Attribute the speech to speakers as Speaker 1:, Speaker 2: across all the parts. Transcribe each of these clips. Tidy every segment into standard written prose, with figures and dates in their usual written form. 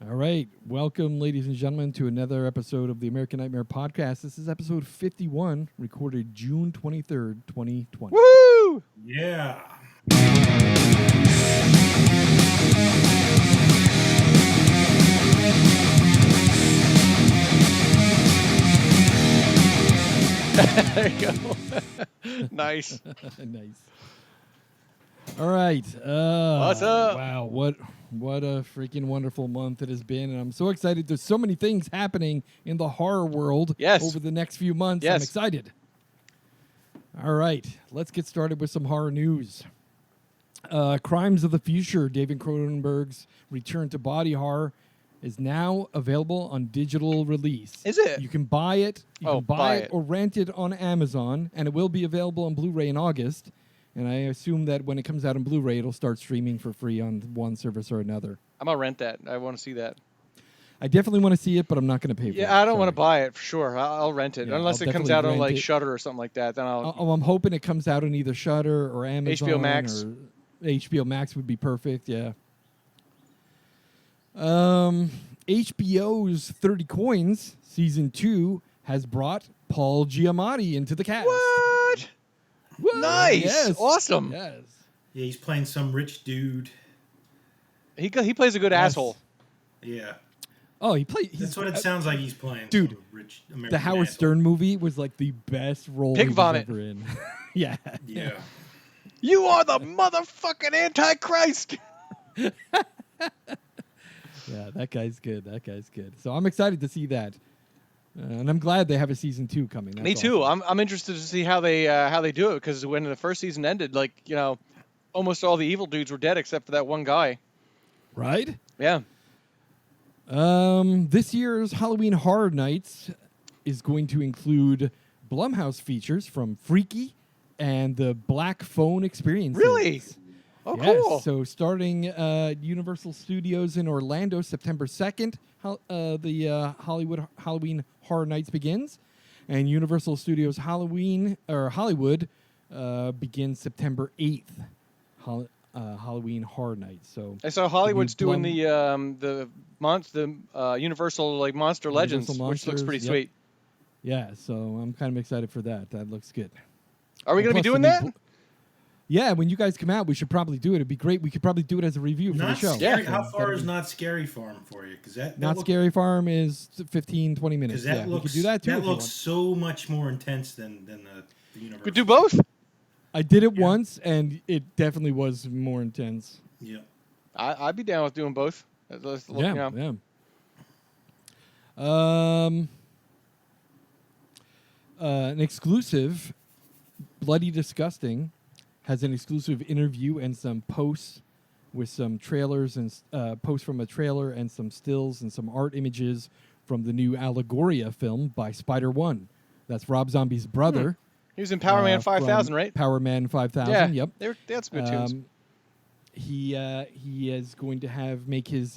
Speaker 1: All right. Welcome, ladies and gentlemen, to another episode of the American Nightmare Podcast. This is episode 51, recorded June 23rd, 2020.
Speaker 2: Woo!
Speaker 3: Yeah.
Speaker 2: There you go. Nice.
Speaker 1: Nice. All right.
Speaker 2: What's up?
Speaker 1: Wow. What a freaking wonderful month it has been. And I'm so excited. There's so many things happening in the horror world over the next few months.
Speaker 2: Yes.
Speaker 1: I'm excited. All right. Let's get started with some horror news. Crimes of the Future, David Cronenberg's return to body horror, is now available on digital release.
Speaker 2: Is it?
Speaker 1: You can buy it. You can buy it
Speaker 2: it.
Speaker 1: or rent it on Amazon, and it will be available on Blu-ray in August. And I assume that when it comes out on Blu-ray, it'll start streaming for free on one service or another.
Speaker 2: I'm going to rent that. I want to see that.
Speaker 1: I definitely want to see it, but I'm not going to pay for it.
Speaker 2: Yeah, I don't want to buy it for sure. I'll rent it.
Speaker 1: Yeah,
Speaker 2: Unless
Speaker 1: I'll
Speaker 2: it comes
Speaker 1: definitely
Speaker 2: out on like
Speaker 1: rent it.
Speaker 2: Shudder or something like that. Then I'll.
Speaker 1: I'm hoping it comes out on either Shudder or Amazon.
Speaker 2: HBO Max.
Speaker 1: Or HBO Max would be perfect, yeah. HBO's 30 Coins, Season 2, has brought Paul Giamatti into the cast.
Speaker 2: What?
Speaker 1: What?
Speaker 2: Nice.
Speaker 1: Yes.
Speaker 2: Awesome.
Speaker 1: Yes.
Speaker 3: Yeah, he's playing some rich dude.
Speaker 2: He plays a good
Speaker 1: Yes.
Speaker 2: asshole.
Speaker 3: Yeah.
Speaker 1: Oh, he played.
Speaker 3: That's what it sounds like he's playing.
Speaker 1: Dude,
Speaker 3: some rich American
Speaker 1: The Howard
Speaker 3: asshole.
Speaker 1: Stern movie was like the best role
Speaker 2: Pig
Speaker 1: he was
Speaker 2: vomit.
Speaker 1: ever in. Yeah.
Speaker 3: Yeah.
Speaker 2: You are the motherfucking Antichrist.
Speaker 1: Yeah, that guy's good. That guy's good. So I'm excited to see that. And I'm glad they have a season 2 coming. That's
Speaker 2: Me too.
Speaker 1: awesome.
Speaker 2: I'm interested to see how they do it because when the first season ended, like almost all the evil dudes were dead except for that one guy.
Speaker 1: Right?
Speaker 2: Yeah.
Speaker 1: This year's Halloween Horror Nights is going to include Blumhouse features from Freaky and the Black Phone Experience.
Speaker 2: Really? Oh,
Speaker 1: Yes.
Speaker 2: cool.
Speaker 1: So starting Universal Studios in Orlando, September 2nd, the Halloween Horror Nights begins, and Universal Studios Hollywood begins September 8th. Halloween Horror Nights. So
Speaker 2: I saw Hollywood's doing
Speaker 1: Blum-
Speaker 2: the Universal like Monster Legends,
Speaker 1: Universal
Speaker 2: which looks
Speaker 1: Monsters,
Speaker 2: pretty
Speaker 1: yep.
Speaker 2: sweet.
Speaker 1: yeah, so I'm kind of excited for that. That looks good.
Speaker 2: Are we
Speaker 1: And
Speaker 2: going to be
Speaker 1: plus
Speaker 2: doing
Speaker 1: the
Speaker 2: that?
Speaker 1: new Yeah, when you guys come out, we should probably do it. It'd be great. We could probably do it as a review for the
Speaker 3: Not
Speaker 1: show.
Speaker 3: scary.
Speaker 2: Yeah.
Speaker 3: How far is Not Scary Farm for you? Because that
Speaker 1: Not
Speaker 3: look,
Speaker 1: Scary Farm is 15, 20 minutes.
Speaker 3: Because that
Speaker 1: Yeah,
Speaker 3: looks.
Speaker 1: we could do that too.
Speaker 3: That
Speaker 1: if you
Speaker 3: looks
Speaker 1: want.
Speaker 3: so much more intense than the Universal.
Speaker 2: Could do both.
Speaker 1: I did it
Speaker 3: Yeah.
Speaker 1: once, and it definitely was more intense.
Speaker 3: Yeah.
Speaker 2: I'd be down with doing both. Let's look,
Speaker 1: Yeah,
Speaker 2: you know.
Speaker 1: yeah. An exclusive, Bloody Disgusting, has an exclusive interview and some posts with some trailers and posts from a trailer and some stills and some art images from the new Allegoria film by Spider-1. That's Rob Zombie's brother.
Speaker 2: He was in Power Man
Speaker 1: from
Speaker 2: 5000, right?
Speaker 1: Power Man 5000.
Speaker 2: Yeah.
Speaker 1: Yep.
Speaker 2: They had some good tunes.
Speaker 1: He is going to make his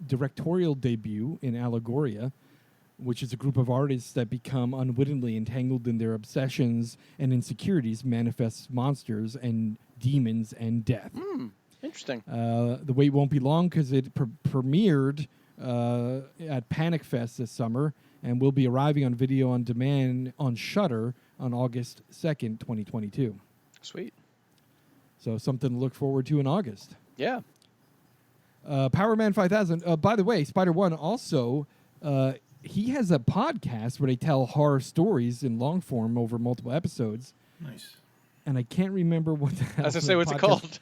Speaker 1: directorial debut in Allegoria, which is a group of artists that become unwittingly entangled in their obsessions and insecurities, manifest monsters and demons and death.
Speaker 2: Interesting.
Speaker 1: The wait won't be long because it premiered at Panic Fest this summer and will be arriving on video on demand on Shudder on August 2nd, 2022.
Speaker 2: Sweet.
Speaker 1: So something to look forward to in August.
Speaker 2: Yeah.
Speaker 1: Power Man 5000. By the way, Spider-1 also, he has a podcast where they tell horror stories in long form over multiple episodes.
Speaker 3: Nice.
Speaker 1: And I can't remember what the hell.
Speaker 2: I was going to say, what's it called?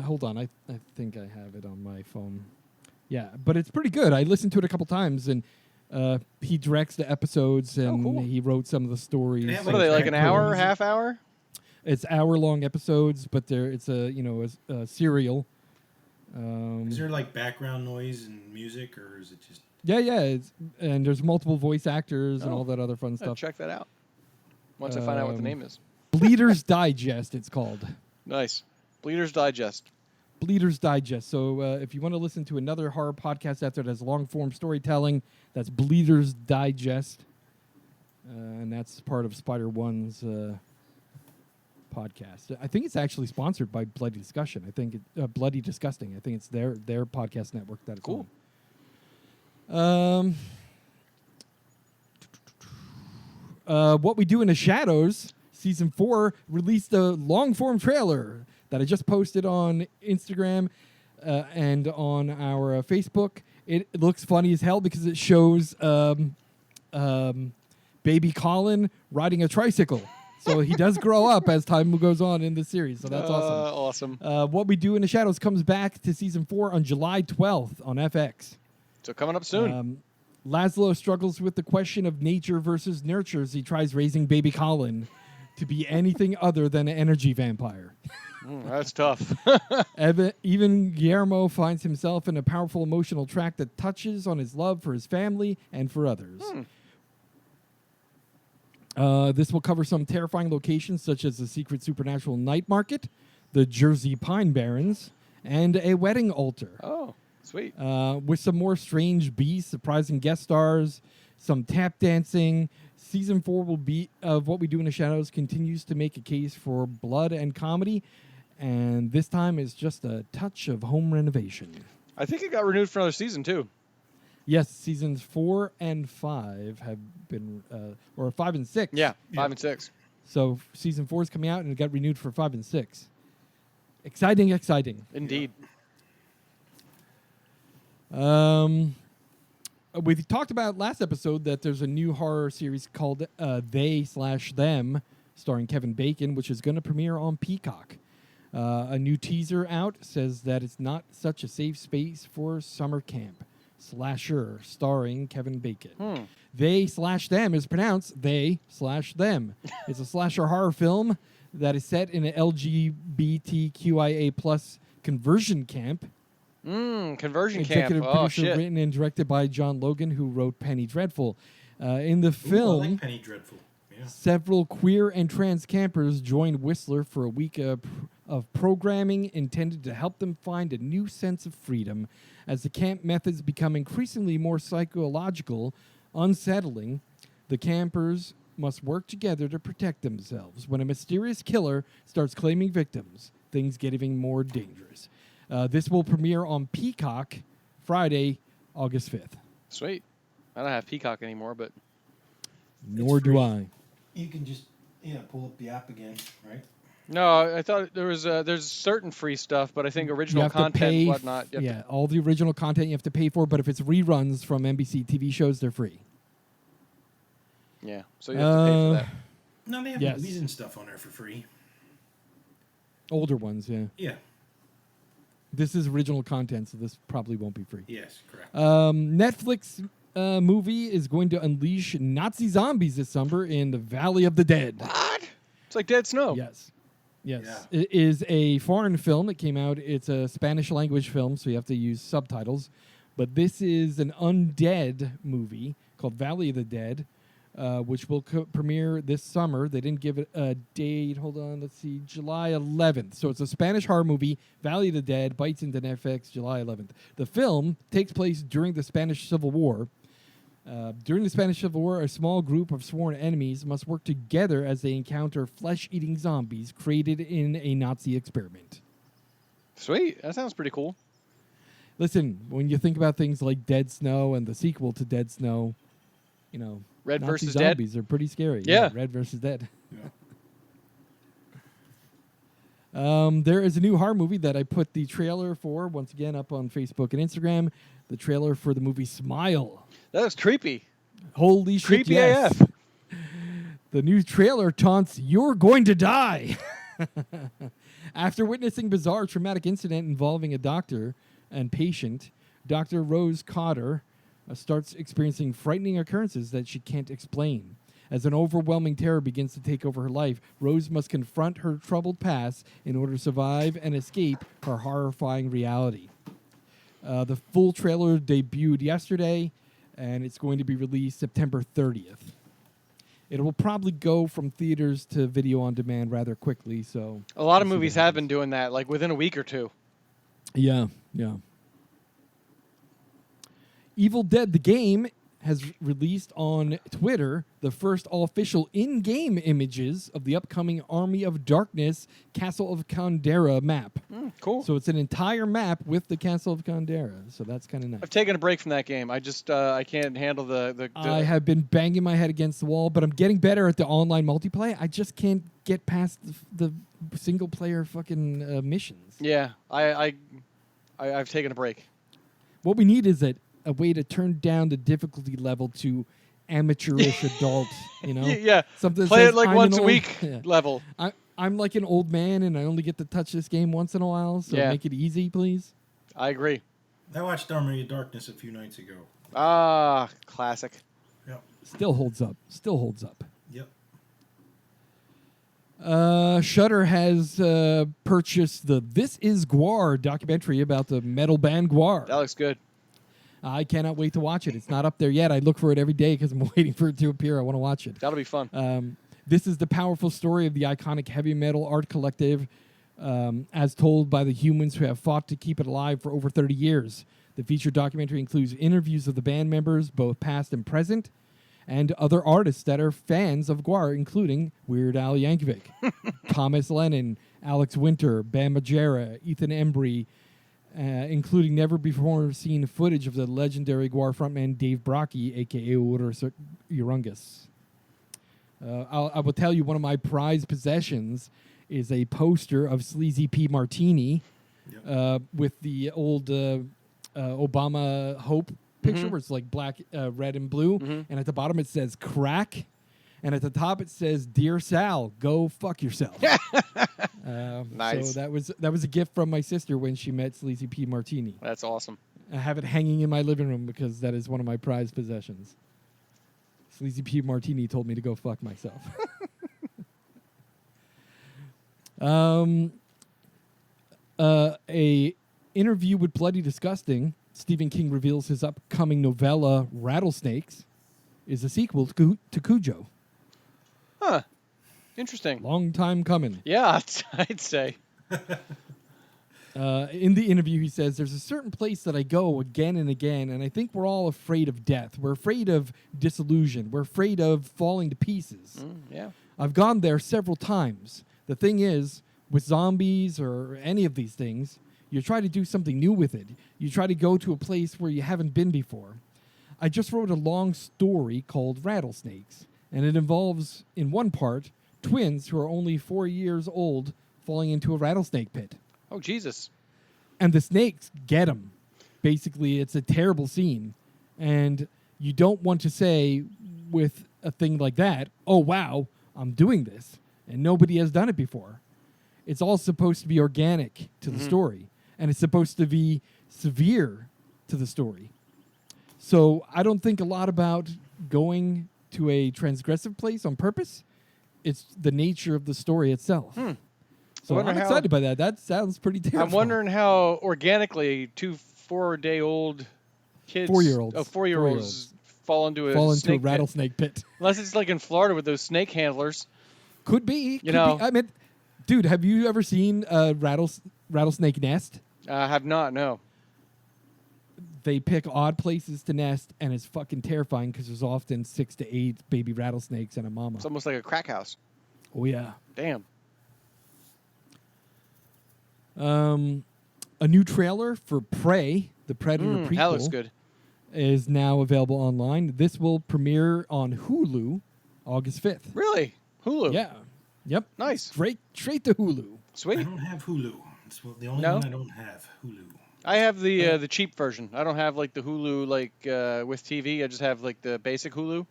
Speaker 1: Hold on. I think I have it on my phone. Yeah, but it's pretty good. I listened to it a couple times, and he directs the episodes, and
Speaker 2: cool.
Speaker 1: he wrote some of the stories.
Speaker 3: They have,
Speaker 2: What are they, like an
Speaker 3: Cool.
Speaker 2: hour, half hour?
Speaker 1: It's hour-long episodes, but it's a serial.
Speaker 3: Is there like background noise and music, or is it just?
Speaker 1: Yeah, and there's multiple voice actors and
Speaker 2: Oh.
Speaker 1: all that other fun
Speaker 2: I'll
Speaker 1: stuff.
Speaker 2: check that out. Once I find out what the
Speaker 1: Um,
Speaker 2: name is.
Speaker 1: Bleeder's Digest, it's called.
Speaker 2: Nice. Bleeder's Digest.
Speaker 1: Bleeder's Digest. So if you want to listen to another horror podcast out there that's long-form storytelling, that's Bleeder's Digest. And that's part of Spider-1's podcast. I think it's actually sponsored by Bloody Discussion. I think Bloody Disgusting. I think it's their podcast network that it's
Speaker 2: Cool.
Speaker 1: on. What We Do in the Shadows, Season 4, released a long-form trailer that I just posted on Instagram and on our Facebook. It looks funny as hell because it shows baby Colin riding a tricycle. So he does grow up as time goes on in the series. So that's awesome. What We Do in the Shadows comes back to Season 4 on July 12th on FX.
Speaker 2: So coming up soon.
Speaker 1: Laszlo struggles with the question of nature versus nurture as he tries raising baby Colin to be anything other than an energy vampire.
Speaker 2: That's tough.
Speaker 1: Even Guillermo finds himself in a powerful emotional track that touches on his love for his family and for others. This will cover some terrifying locations such as the secret supernatural night market, the Jersey Pine Barrens, and a wedding altar.
Speaker 2: Oh, sweet.
Speaker 1: With some more strange beasts, surprising guest stars, some tap dancing. Season 4 will be of What We Do in the Shadows continues to make a case for blood and comedy, and this time is just a touch of home renovation.
Speaker 2: I think it got renewed for another season too.
Speaker 1: Yes, seasons 4 and 5 have been, or 5 and 6.
Speaker 2: Yeah, 5 and 6.
Speaker 1: So season 4 is coming out, and it got renewed for 5 and 6. Exciting.
Speaker 2: Indeed.
Speaker 1: We talked about last episode that there's a new horror series called They/Them, starring Kevin Bacon, which is going to premiere on Peacock. A new teaser out says that it's not such a safe space for summer camp. Slasher, starring Kevin Bacon. They/Them is pronounced They/Them. It's a slasher horror film that is set in an LGBTQIA plus conversion camp.
Speaker 2: Conversion camp.
Speaker 1: Executive
Speaker 2: Oh,
Speaker 1: producer,
Speaker 2: shit.
Speaker 1: written and directed by John Logan, who wrote Penny Dreadful. In the film,
Speaker 3: I like Penny Dreadful. Yeah.
Speaker 1: several queer and trans campers joined Whistler for a week of programming intended to help them find a new sense of freedom. As the camp methods become increasingly more psychological, unsettling, the campers must work together to protect themselves. When a mysterious killer starts claiming victims, things get even more dangerous. This will premiere on Peacock Friday, August 5th.
Speaker 2: Sweet. I don't have Peacock anymore, but
Speaker 1: Nor do I.
Speaker 3: You can just pull up the app again, right?
Speaker 2: no, I thought there's certain free stuff, but I think original content and whatnot.
Speaker 1: All the original content you have to pay for, but if it's reruns from NBC TV shows, they're free.
Speaker 2: Yeah, so you have to pay for that.
Speaker 3: No, they have movies and stuff on there for free.
Speaker 1: Older ones, yeah.
Speaker 3: Yeah.
Speaker 1: This is original content, so this probably won't be free.
Speaker 3: Yes, correct.
Speaker 1: Netflix movie is going to unleash Nazi zombies this summer in the Valley of the Dead.
Speaker 2: What? It's like Dead Snow.
Speaker 1: Yes.
Speaker 3: Yeah.
Speaker 1: It is a foreign film. It came out. It's a Spanish language film, so you have to use subtitles. But this is an undead movie called Valley of the Dead, which will premiere this summer. They didn't give it a date. Hold on. Let's see. July 11th. So it's a Spanish horror movie. Valley of the Dead bites into Netflix July 11th. The film takes place during the Spanish Civil War. During the Spanish Civil War, a small group of sworn enemies must work together as they encounter flesh-eating zombies created in a Nazi experiment.
Speaker 2: Sweet. That sounds pretty cool.
Speaker 1: Listen, when you think about things like Dead Snow and the sequel to Dead Snow,
Speaker 2: Red
Speaker 1: Nazi
Speaker 2: versus Dead.
Speaker 1: zombies are pretty scary.
Speaker 2: Yeah.
Speaker 1: Red versus Dead.
Speaker 3: Yeah.
Speaker 1: There is a new horror movie that I put the trailer for, once again, up on Facebook and Instagram. The trailer for the movie Smile.
Speaker 2: That was creepy.
Speaker 1: Holy shit,
Speaker 2: Creepy
Speaker 1: yes.
Speaker 2: AF.
Speaker 1: The new trailer taunts, "You're going to die." After witnessing bizarre traumatic incident involving a doctor and patient, Dr. Rose Cotter starts experiencing frightening occurrences that she can't explain. As an overwhelming terror begins to take over her life, Rose must confront her troubled past in order to survive and escape her horrifying reality. The full trailer debuted yesterday, and it's going to be released September 30th. It will probably go from theaters to video on demand rather quickly. So
Speaker 2: A lot of
Speaker 1: we'll see
Speaker 2: movies
Speaker 1: what
Speaker 2: have
Speaker 1: happens.
Speaker 2: been doing that, like within a week or two.
Speaker 1: Yeah. Evil Dead the game has released on Twitter the first official in-game images of the upcoming Army of Darkness Castle of Kandera map.
Speaker 2: Cool.
Speaker 1: So it's an entire map with the Castle of Kandera. So that's kind of nice.
Speaker 2: I've taken a break from that game. I just I can't handle the
Speaker 1: I have been banging my head against the wall, but I'm getting better at the online multiplayer. I just can't get past the single-player fucking missions.
Speaker 2: Yeah, I've taken a break.
Speaker 1: What we need is a way to turn down the difficulty level to amateurish adult, you know?
Speaker 2: Yeah.
Speaker 1: Something that
Speaker 2: Play it
Speaker 1: says,
Speaker 2: like
Speaker 1: "I'm
Speaker 2: once
Speaker 1: an
Speaker 2: a
Speaker 1: old-"
Speaker 2: week
Speaker 1: Yeah.
Speaker 2: level.
Speaker 1: I'm like an old man, and I only get to touch this game once in a while, so
Speaker 2: Yeah.
Speaker 1: make it easy, please.
Speaker 2: I agree.
Speaker 3: I watched Army of Darkness a few nights ago.
Speaker 2: Ah, classic.
Speaker 3: Yep.
Speaker 1: Still holds up. Still holds up.
Speaker 3: Yep.
Speaker 1: Shudder has purchased the This Is Gwar documentary about the metal band Gwar.
Speaker 2: That looks good.
Speaker 1: I cannot wait to watch it. It's not up there yet. I look for it every day because I'm waiting for it to appear. I want to watch it.
Speaker 2: That'll be fun.
Speaker 1: This is the powerful story of the iconic heavy metal art collective as told by the humans who have fought to keep it alive for over 30 years. The featured documentary includes interviews of the band members, both past and present, and other artists that are fans of Gwar, including Weird Al Yankovic, Thomas Lennon, Alex Winter, Bam Margera, Ethan Embry, including never-before-seen footage of the legendary Gwar frontman Dave Brockie, a.k.a. Urus Urungus. I will tell you, one of my prized possessions is a poster of Sleazy P. Martini with the old Obama Hope picture where it's like black, red, and blue. And at the bottom it says crack. And at the top it says, "Dear Sal, go fuck yourself."
Speaker 2: Nice.
Speaker 1: So that was a gift from my sister when she met Sleazy P. Martini.
Speaker 2: That's awesome.
Speaker 1: I have it hanging in my living room because that is one of my prized possessions. Sleazy P. Martini told me to go fuck myself. A interview with Bloody Disgusting, Stephen King reveals his upcoming novella, Rattlesnakes, is a sequel to Cujo.
Speaker 2: Huh. Interesting.
Speaker 1: Long time coming.
Speaker 2: Yeah, I'd say.
Speaker 1: In the interview, he says, "There's a certain place that I go again and again, and I think we're all afraid of death. We're afraid of disillusion. We're afraid of falling to pieces.
Speaker 2: Yeah.
Speaker 1: I've gone there several times. The thing is, with zombies or any of these things, you try to do something new with it. You try to go to a place where you haven't been before. I just wrote a long story called Rattlesnakes, and it involves, in one part, twins who are only 4 years old falling into a rattlesnake pit.
Speaker 2: Oh, Jesus.
Speaker 1: And the snakes get them. Basically, it's a terrible scene. And you don't want to say with a thing like that, "Oh, wow, I'm doing this." And nobody has done it before. It's all supposed to be organic to the story. And it's supposed to be severe to the story. So I don't think a lot about going to a transgressive place on purpose. It's the nature of the story itself. So I'm excited by that. That sounds pretty terrifying.
Speaker 2: I'm wondering how organically 2 4-day-old kids,
Speaker 1: 4-year-olds.
Speaker 2: 4-year-olds fall into a
Speaker 1: Fall into a
Speaker 2: snake pit.
Speaker 1: rattlesnake pit.
Speaker 2: Unless it's like in Florida with those snake handlers.
Speaker 1: Could be.
Speaker 2: You know.
Speaker 1: I mean, dude, have you ever seen a rattlesnake nest?
Speaker 2: I have not, no.
Speaker 1: They pick odd places to nest, and it's fucking terrifying because there's often 6 to 8 baby rattlesnakes and a mama.
Speaker 2: It's almost like a crack house.
Speaker 1: Oh, yeah.
Speaker 2: Damn.
Speaker 1: A new trailer for Prey, the Predator prequel,
Speaker 2: That looks good.
Speaker 1: is now available online. This will premiere on Hulu August 5th.
Speaker 2: Really? Hulu?
Speaker 1: Yeah. Yep.
Speaker 2: Nice.
Speaker 1: Straight to Hulu.
Speaker 3: I
Speaker 2: Sweet.
Speaker 3: don't have Hulu. It's the only
Speaker 2: No?
Speaker 3: one I don't have. Hulu.
Speaker 2: I have the cheap version. I don't have like the Hulu with TV. I just have like the basic Hulu.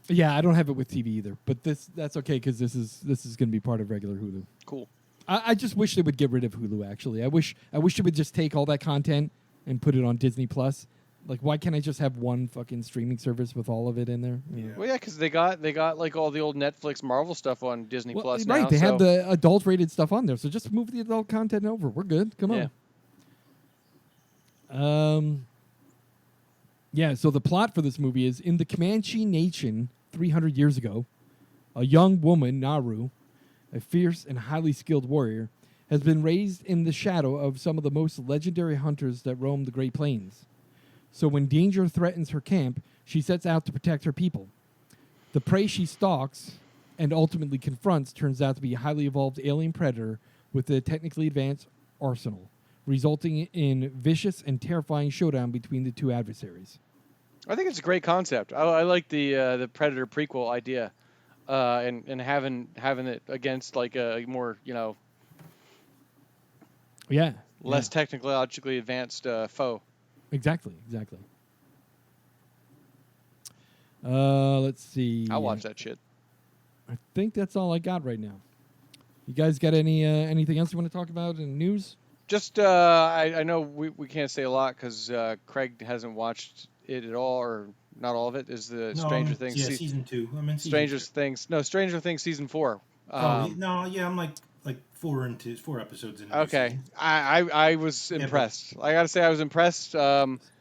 Speaker 1: Yeah, I don't have it with TV either, but that's okay because this is going to be part of regular Hulu.
Speaker 2: Cool.
Speaker 1: I just wish they would get rid of Hulu. Actually, I wish they would just take all that content and put it on Disney Plus. Like, why can't I just have one fucking streaming service with all of it in there? You know?
Speaker 2: Well, yeah, because they got like all the old Netflix Marvel stuff on Disney Plus now.
Speaker 1: Right, they have the adult-rated stuff on there, so just move the adult content over. We're good. Come on. Yeah, so the plot for this movie is, in the Comanche Nation 300 years ago, a young woman, Naru, a fierce and highly skilled warrior, has been raised in the shadow of some of the most legendary hunters that roam the Great Plains. So when danger threatens her camp, she sets out to protect her people. The prey she stalks and ultimately confronts turns out to be a highly evolved alien predator with a technically advanced arsenal, resulting in vicious and terrifying showdown between the two adversaries.
Speaker 2: I think it's a great concept. I like the Predator prequel idea, and having it against like a more less technologically advanced foe.
Speaker 1: Exactly. Let's see.
Speaker 2: I'll watch that shit.
Speaker 1: I think that's all I got right now. You guys got anything else you want to talk about in news?
Speaker 2: Just I know we can't say a lot because Craig hasn't watched it at all, or not all of it. Is the Stranger Things?
Speaker 3: Yeah, season 2. I'm in
Speaker 2: Stranger Things. No, Stranger Things season 4.
Speaker 3: I'm like 4 episodes into.
Speaker 2: Okay, I was impressed. I gotta say I was impressed.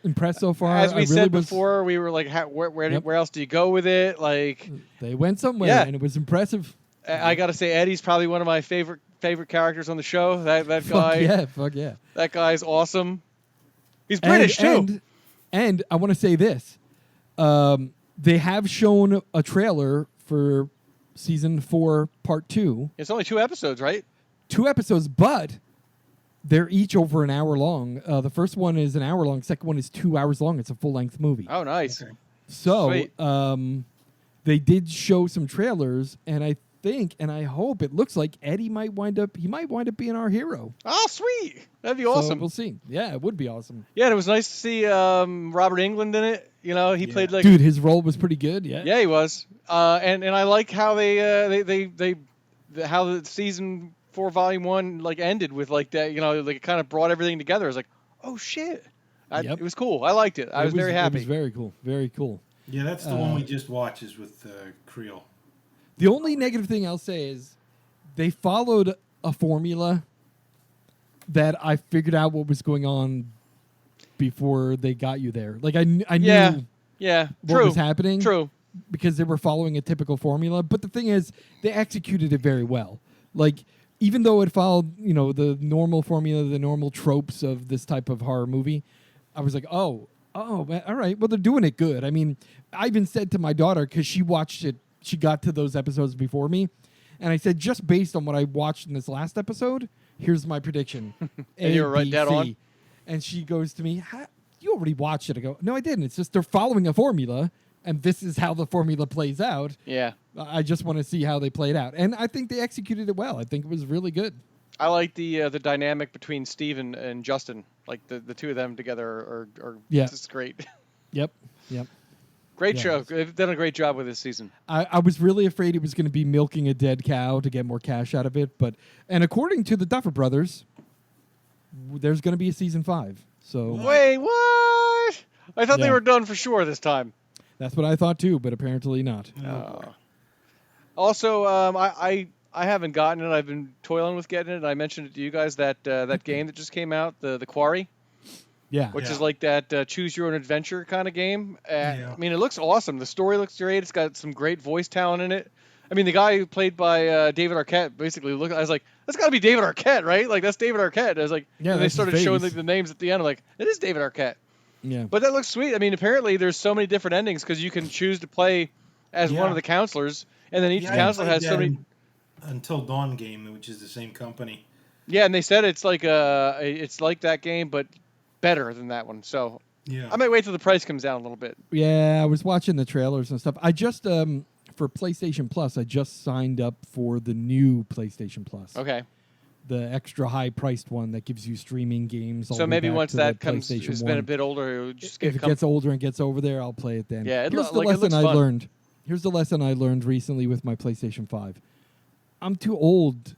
Speaker 1: Impressed so far.
Speaker 2: As we said before, we were like, where else do you go with it? Like
Speaker 1: they went somewhere, and it was impressive.
Speaker 2: I gotta say Eddie's probably one of my favorite characters on the show. That guy.
Speaker 1: Fuck yeah.
Speaker 2: That guy's awesome. He's British too.
Speaker 1: And I want to say this. They have shown a trailer for season 4, part 2.
Speaker 2: It's only 2 episodes, right?
Speaker 1: 2 episodes, but they're each over an hour long. The first one is an hour long. Second one is 2 hours long. It's a full-length movie.
Speaker 2: Oh, nice.
Speaker 3: Okay.
Speaker 1: So
Speaker 2: Sweet.
Speaker 1: they did show some trailers, and I think and I hope it looks like Eddie might wind up being our hero.
Speaker 2: Oh, sweet. That'd be awesome.
Speaker 1: So we'll see. Yeah, it would be awesome.
Speaker 2: Yeah, and it was nice to see Robert Englund in it. He played like
Speaker 1: dude. His role was pretty good. Yeah.
Speaker 2: Yeah, he was. And I like how how the season 4 volume 1 like ended with like that. Like it kind of brought everything together. I was like, oh shit. It was cool. I liked it. I was very happy.
Speaker 1: It was very cool. Very cool.
Speaker 3: Yeah, that's the one we just watched is with Creel.
Speaker 1: The only negative thing I'll say is they followed a formula that I figured out what was going on before they got you there. Like I knew what was happening.
Speaker 2: True.
Speaker 1: Because they were following a typical formula. But the thing is, they executed it very well. Like, even though it followed, the normal formula, the normal tropes of this type of horror movie, I was like, oh, all right. Well, they're doing it good. I mean, I even said to my daughter, because she watched it, she got to those episodes before me, and I said, just based on what I watched in this last episode, here's my prediction.
Speaker 2: And you were right dead on?
Speaker 1: And she goes to me, you already watched it. I go, no, I didn't. It's just they're following a formula, and this is how the formula plays out.
Speaker 2: Yeah.
Speaker 1: I just want to see how they played out. And I think they executed it well. I think it was really good.
Speaker 2: I like the dynamic between Steve and Justin. Like the two of them together are just great.
Speaker 1: Yep.
Speaker 2: Great show. They've done a great job with this season.
Speaker 1: I was really afraid it was going to be milking a dead cow to get more cash out of it. And according to the Duffer Brothers, there's going to be a season 5. So
Speaker 2: wait, what? I thought they were done for sure this time.
Speaker 1: That's what I thought too, but apparently not.
Speaker 2: Also, I haven't gotten it. I've been toiling with getting it. I mentioned it to you guys that game that just came out, the Quarry.
Speaker 1: Yeah.
Speaker 2: Which is like that choose your own adventure kind of game. I mean, it looks awesome. The story looks great. It's got some great voice talent in it. I mean, the guy who played by David Arquette basically I was like, that's got to be David Arquette, right? Like, that's David Arquette. I was like, and they started showing the names at the end. I'm like, it is David Arquette.
Speaker 1: Yeah.
Speaker 2: But that looks sweet. I mean, apparently there's so many different endings because you can choose to play as one of the counselors, and then each counselor has so many.
Speaker 3: Until Dawn game, which is the same company.
Speaker 2: Yeah, and they said it's like that game, but better than that one. So I might wait till the price comes down a little bit.
Speaker 1: Yeah, I was watching the trailers and stuff. I just for PlayStation Plus, I just signed up for the new PlayStation Plus.
Speaker 2: Okay.
Speaker 1: The extra high-priced one that gives you streaming games.
Speaker 2: So maybe once that comes, it's been a bit older.
Speaker 1: If it gets older and gets over there, I'll play it then.
Speaker 2: Yeah,
Speaker 1: Here's the lesson I learned. Here's the lesson I learned recently with my PlayStation 5. I'm too old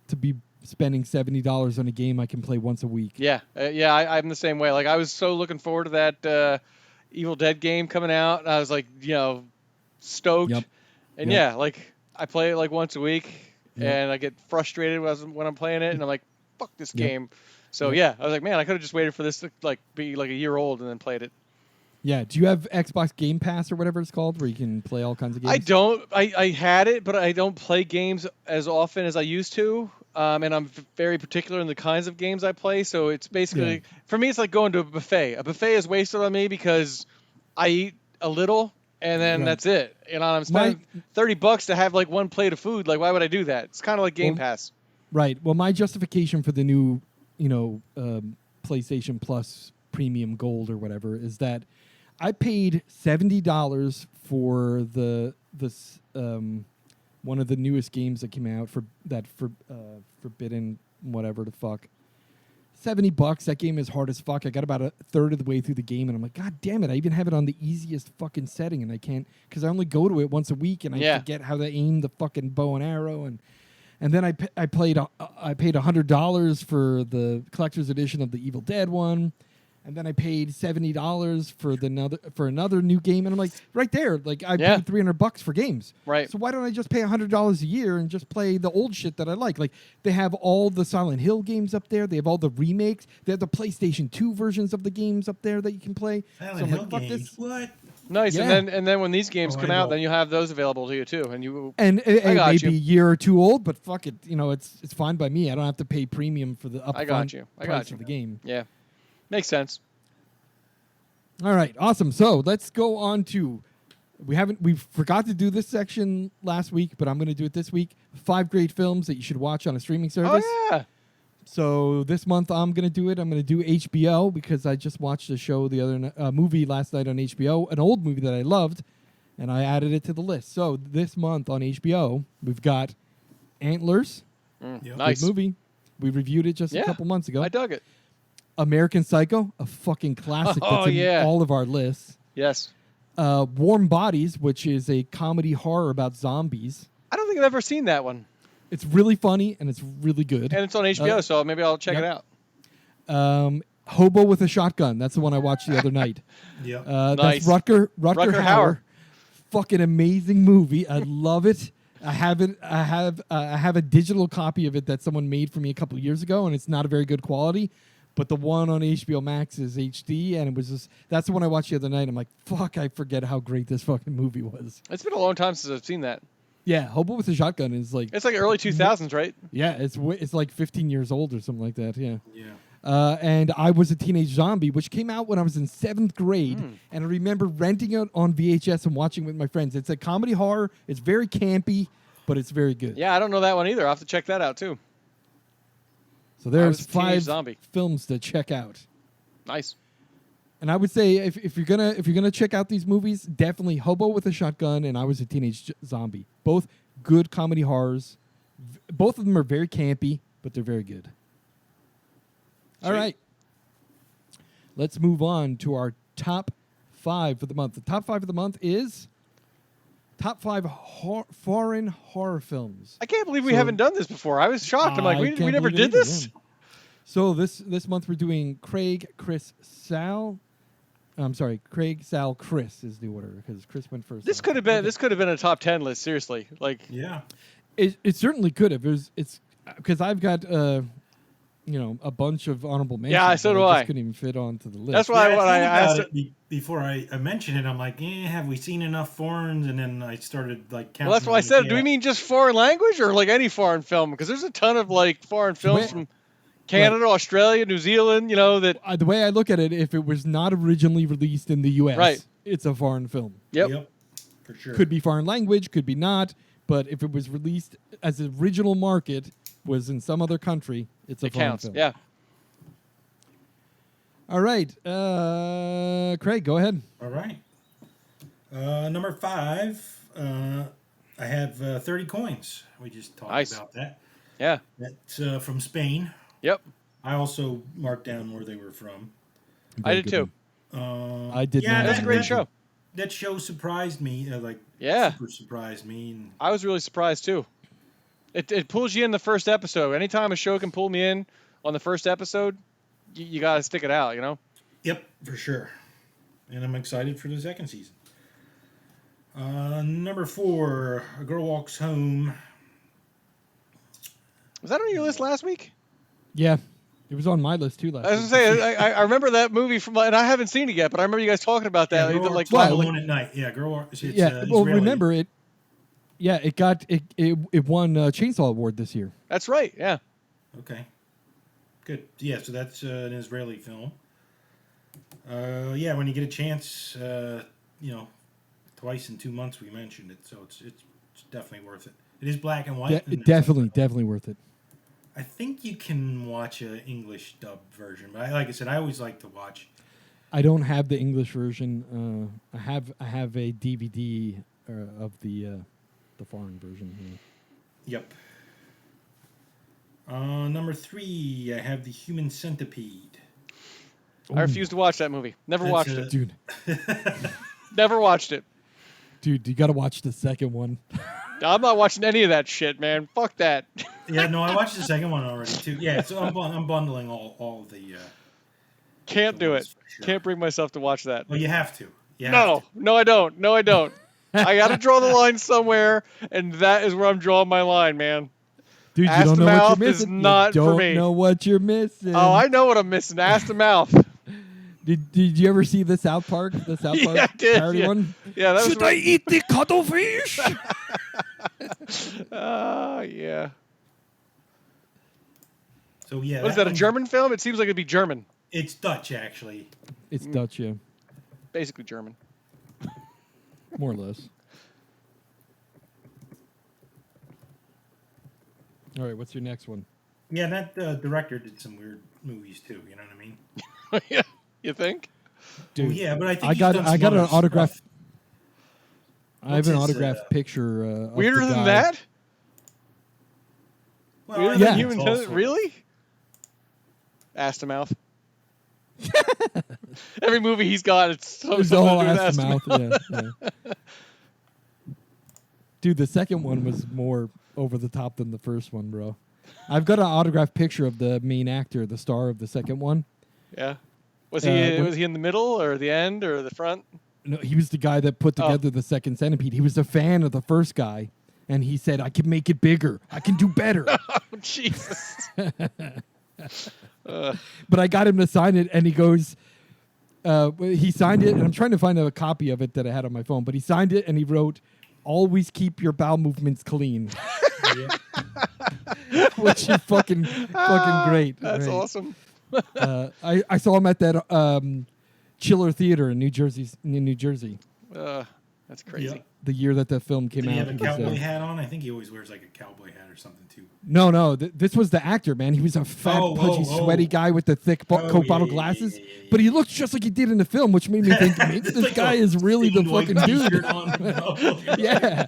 Speaker 1: to be spending $70 on a game I can play once a week.
Speaker 2: Yeah, I'm the same way. Like, I was so looking forward to that Evil Dead game coming out, and I was like, stoked.
Speaker 1: Yep.
Speaker 2: And like I play it like once a week, and I get frustrated when I'm playing it, and I'm like, fuck this game. So I was like, man, I could have just waited for this to like be like a year old and then played it.
Speaker 1: Yeah. Do you have Xbox Game Pass or whatever it's called, where you can play all kinds of games?
Speaker 2: I don't. I had it, but I don't play games as often as I used to. And I'm very particular in the kinds of games I play. So it's basically, for me, it's like going to a buffet. A buffet is wasted on me because I eat a little and then that's it. You know, I'm spending $30 to have like one plate of food. Like, why would I do that? It's kind of like Game Pass.
Speaker 1: Right. Well, my justification for the new, PlayStation Plus Premium Gold or whatever is that I paid $70 for this one of the newest games that came out for Forbidden whatever the fuck. $70. That game is hard as fuck. I got about a third of the way through the game, and I'm like, God damn it! I even have it on the easiest fucking setting, and I can't because I only go to it once a week, and I forget how to aim the fucking bow and arrow, and then I paid $100 for the collector's edition of the Evil Dead one. And then I paid $70 for another new game, and I'm like, right there, like I paid $300 for games.
Speaker 2: Right.
Speaker 1: So why don't I just pay $100 a year and just play the old shit that I like? Like they have all the Silent Hill games up there. They have all the remakes. They have the PlayStation 2 versions of the games up there that you can play.
Speaker 3: Silent Hill games. What?
Speaker 2: Nice.
Speaker 1: Yeah.
Speaker 2: And then when these games come out, then you have those available to you too. And
Speaker 1: it may be a year or two old, but fuck it, it's fine by me. I don't have to pay premium for the upfront price of the game.
Speaker 2: Yeah. Makes sense.
Speaker 1: All right, awesome. So let's go on to we forgot to do this section last week, but I'm going to do it this week. 5 great films that you should watch on a streaming service.
Speaker 2: Oh yeah.
Speaker 1: So this month I'm going to do it. I'm going to do HBO because I just watched a show movie last night on HBO, an old movie that I loved, and I added it to the list. So this month on HBO we've got Antlers.
Speaker 2: Nice
Speaker 1: good movie. We reviewed it just a couple months ago.
Speaker 2: I dug it.
Speaker 1: American Psycho, a fucking classic that's in all of our lists.
Speaker 2: Yes.
Speaker 1: Warm Bodies, which is a comedy horror about zombies.
Speaker 2: I don't think I've ever seen that one.
Speaker 1: It's really funny and it's really good.
Speaker 2: And it's on HBO, so maybe I'll check it
Speaker 1: out. Hobo with a Shotgun. That's the one I watched the other night.
Speaker 2: Yeah.
Speaker 1: Nice. That's Rutger Hauer. Fucking amazing movie. I love it. I have it. I have a digital copy of it that someone made for me a couple of years ago, and it's not a very good quality. But the one on HBO Max is HD, and it was that's the one I watched the other night. I'm like, fuck, I forget how great this fucking movie was.
Speaker 2: It's been a long time since I've seen that.
Speaker 1: Yeah, Hobo with a Shotgun is like...
Speaker 2: It's like early 2000s, right?
Speaker 1: Yeah, it's like 15 years old or something like that, yeah. Yeah. And I Was a Teenage Zombie, which came out when I was in 7th grade, and I remember renting it on VHS and watching it with my friends. It's a comedy horror. It's very campy, but it's very good.
Speaker 2: Yeah, I don't know that one either. I'll have to check that out, too.
Speaker 1: So there's 5 films to check out.
Speaker 2: Nice.
Speaker 1: And I would say if you're gonna check out these movies, definitely Hobo with a Shotgun and I Was a Teenage Zombie. Both good comedy horrors. Both of them are very campy, but they're very good. Sweet. All right. Let's move on to our top 5 for the month. The top 5 of the month is top 5 foreign horror films.
Speaker 2: I can't believe we haven't done this before. I was shocked. I'm like, we never did this?
Speaker 1: Yeah. So this month we're doing Craig, Sal, Chris is the order because Chris went first.
Speaker 2: This could have been a top 10 list. Seriously, like
Speaker 1: it certainly could have. It's because I've got a bunch of honorable mentions.
Speaker 2: Yeah, so do I.
Speaker 1: Just couldn't even fit onto the list.
Speaker 2: That's why when I asked
Speaker 3: before I mentioned it, I'm like, have we seen enough foreigns? And then I started like counting.
Speaker 2: Well, that's why I said, do we mean just foreign language or like any foreign film? Because there's a ton of like foreign films from Canada, Australia, New Zealand, that...
Speaker 1: the way I look at it, if it was not originally released in the U.S., it's a foreign film.
Speaker 2: Yep.
Speaker 3: For sure.
Speaker 1: Could be foreign language, could be not, but if it was released as the original market was in some other country, it's a foreign film.
Speaker 2: Yeah.
Speaker 1: All right. Craig, go ahead.
Speaker 3: All right. Number 5, I have 30 Coins. We just talked about that.
Speaker 2: Yeah.
Speaker 3: That's from Spain.
Speaker 2: Yep.
Speaker 3: I also marked down where they were from.
Speaker 2: I did too.
Speaker 1: I did not.
Speaker 2: That's a great show.
Speaker 3: That show surprised me. Super surprised me. And
Speaker 2: I was really surprised too. It pulls you in the first episode. Anytime a show can pull me in on the first episode, you got to stick it out,
Speaker 3: Yep, for sure. And I'm excited for the second season. Number 4, A Girl Walks Home.
Speaker 2: Was that on your list last week?
Speaker 1: Yeah. It was on my list too last
Speaker 2: I was
Speaker 1: week.
Speaker 2: gonna say, I remember that movie from, and I haven't seen it yet, but I remember you guys talking about that.
Speaker 3: Yeah,
Speaker 2: Like,
Speaker 3: Girl Alone at Night. Yeah, Girl. It's,
Speaker 1: yeah, well,
Speaker 3: Israeli.
Speaker 1: remember it. Yeah, it won Chainsaw Award this year.
Speaker 2: That's right. Yeah.
Speaker 3: Okay. Good. Yeah, so that's an Israeli film. Yeah, when you get a chance, twice in 2 months we mentioned it, so it's definitely worth it. It is black and white.
Speaker 1: Definitely worth it.
Speaker 3: I think you can watch an English dub version, but like I said, I always like to watch.
Speaker 1: I don't have the English version. I have a DVD of the foreign version here.
Speaker 3: Yep. Number 3, I have The Human Centipede.
Speaker 2: I refuse to watch that movie. Never watched it.
Speaker 1: Dude.
Speaker 2: Never watched it.
Speaker 1: Dude, you got to watch the second one.
Speaker 2: I'm not watching any of that shit, man. Fuck that.
Speaker 3: Yeah, no, I watched the second one already too. Yeah, so I'm bundling all the.
Speaker 2: Can't
Speaker 3: the
Speaker 2: do
Speaker 3: ones
Speaker 2: it.
Speaker 3: for sure.
Speaker 2: Can't bring myself to watch that.
Speaker 3: Well, you have to.
Speaker 2: No, I don't. No, I don't. I got to draw the line somewhere, and that is where I'm drawing my line, man.
Speaker 1: Dude,
Speaker 2: Ass
Speaker 1: you don't
Speaker 2: to
Speaker 1: know what
Speaker 2: mouth
Speaker 1: you're
Speaker 2: is
Speaker 1: missing.
Speaker 2: not
Speaker 1: you
Speaker 2: for
Speaker 1: don't
Speaker 2: me.
Speaker 1: know what you're missing.
Speaker 2: Oh, I know what I'm missing. Ass to mouth.
Speaker 1: Did you ever see the South Park? The South Park
Speaker 2: Yeah, I did,
Speaker 1: parody
Speaker 2: yeah.
Speaker 1: one?
Speaker 2: Yeah, that was
Speaker 1: Should I eat the cuttlefish?
Speaker 2: yeah.
Speaker 3: So yeah.
Speaker 2: What is that, a German film? It seems like it'd be German.
Speaker 3: It's Dutch, actually.
Speaker 1: It's Dutch, yeah.
Speaker 2: Basically German.
Speaker 1: More or less. All right, what's your next one?
Speaker 3: Yeah, that director did some weird movies too. You know what I mean?
Speaker 2: Yeah. You think?
Speaker 1: Dude,
Speaker 3: Well, yeah, but I think
Speaker 1: I got an autograph.
Speaker 3: Stuff.
Speaker 1: I have an
Speaker 3: What's his,
Speaker 1: autographed picture. Of
Speaker 2: Weirder
Speaker 1: the
Speaker 2: than
Speaker 1: guy.
Speaker 2: that?
Speaker 3: Well,
Speaker 2: Weirder
Speaker 3: I
Speaker 2: than
Speaker 3: think
Speaker 2: human
Speaker 3: it's
Speaker 2: tennis?
Speaker 3: also-
Speaker 2: Really? Ass to mouth. Every movie he's got, it's something
Speaker 1: It's
Speaker 2: to do
Speaker 1: all
Speaker 2: with
Speaker 1: ass to mouth. Yeah. Dude, the second one was more over the top than the first one, bro. I've got an autographed picture of the main actor, the star of the second one.
Speaker 2: Yeah. Was he
Speaker 1: when-
Speaker 2: was he in the middle or the end or the front?
Speaker 1: No, he was the guy that put together the second Centipede. He was a fan of the first guy, and he said, "I can make it bigger. I can do better."
Speaker 2: Oh, Jesus.
Speaker 1: But I got him to sign it, and he goes, he signed it, and I'm trying to find a copy of it that I had on my phone, but he signed it, and he wrote, "Always keep your bowel movements clean." Which is fucking great.
Speaker 2: That's
Speaker 1: right?
Speaker 2: awesome.
Speaker 1: I saw him at that Chiller Theater in New Jersey.
Speaker 2: That's crazy.
Speaker 3: Yeah.
Speaker 1: The year that the film came
Speaker 3: Did he
Speaker 1: out.
Speaker 3: have a
Speaker 1: it was,
Speaker 3: cowboy hat on? I think he always wears like a cowboy hat or something too.
Speaker 1: No. This was the actor, man. He was a fat, pudgy, sweaty guy with the thick Coke bottle glasses.
Speaker 3: Yeah.
Speaker 1: But he looked just like he did in the film, which made me think maybe this
Speaker 3: Like
Speaker 1: guy
Speaker 3: a
Speaker 1: is really the
Speaker 3: stained white
Speaker 1: fucking dude.
Speaker 3: t-shirt on.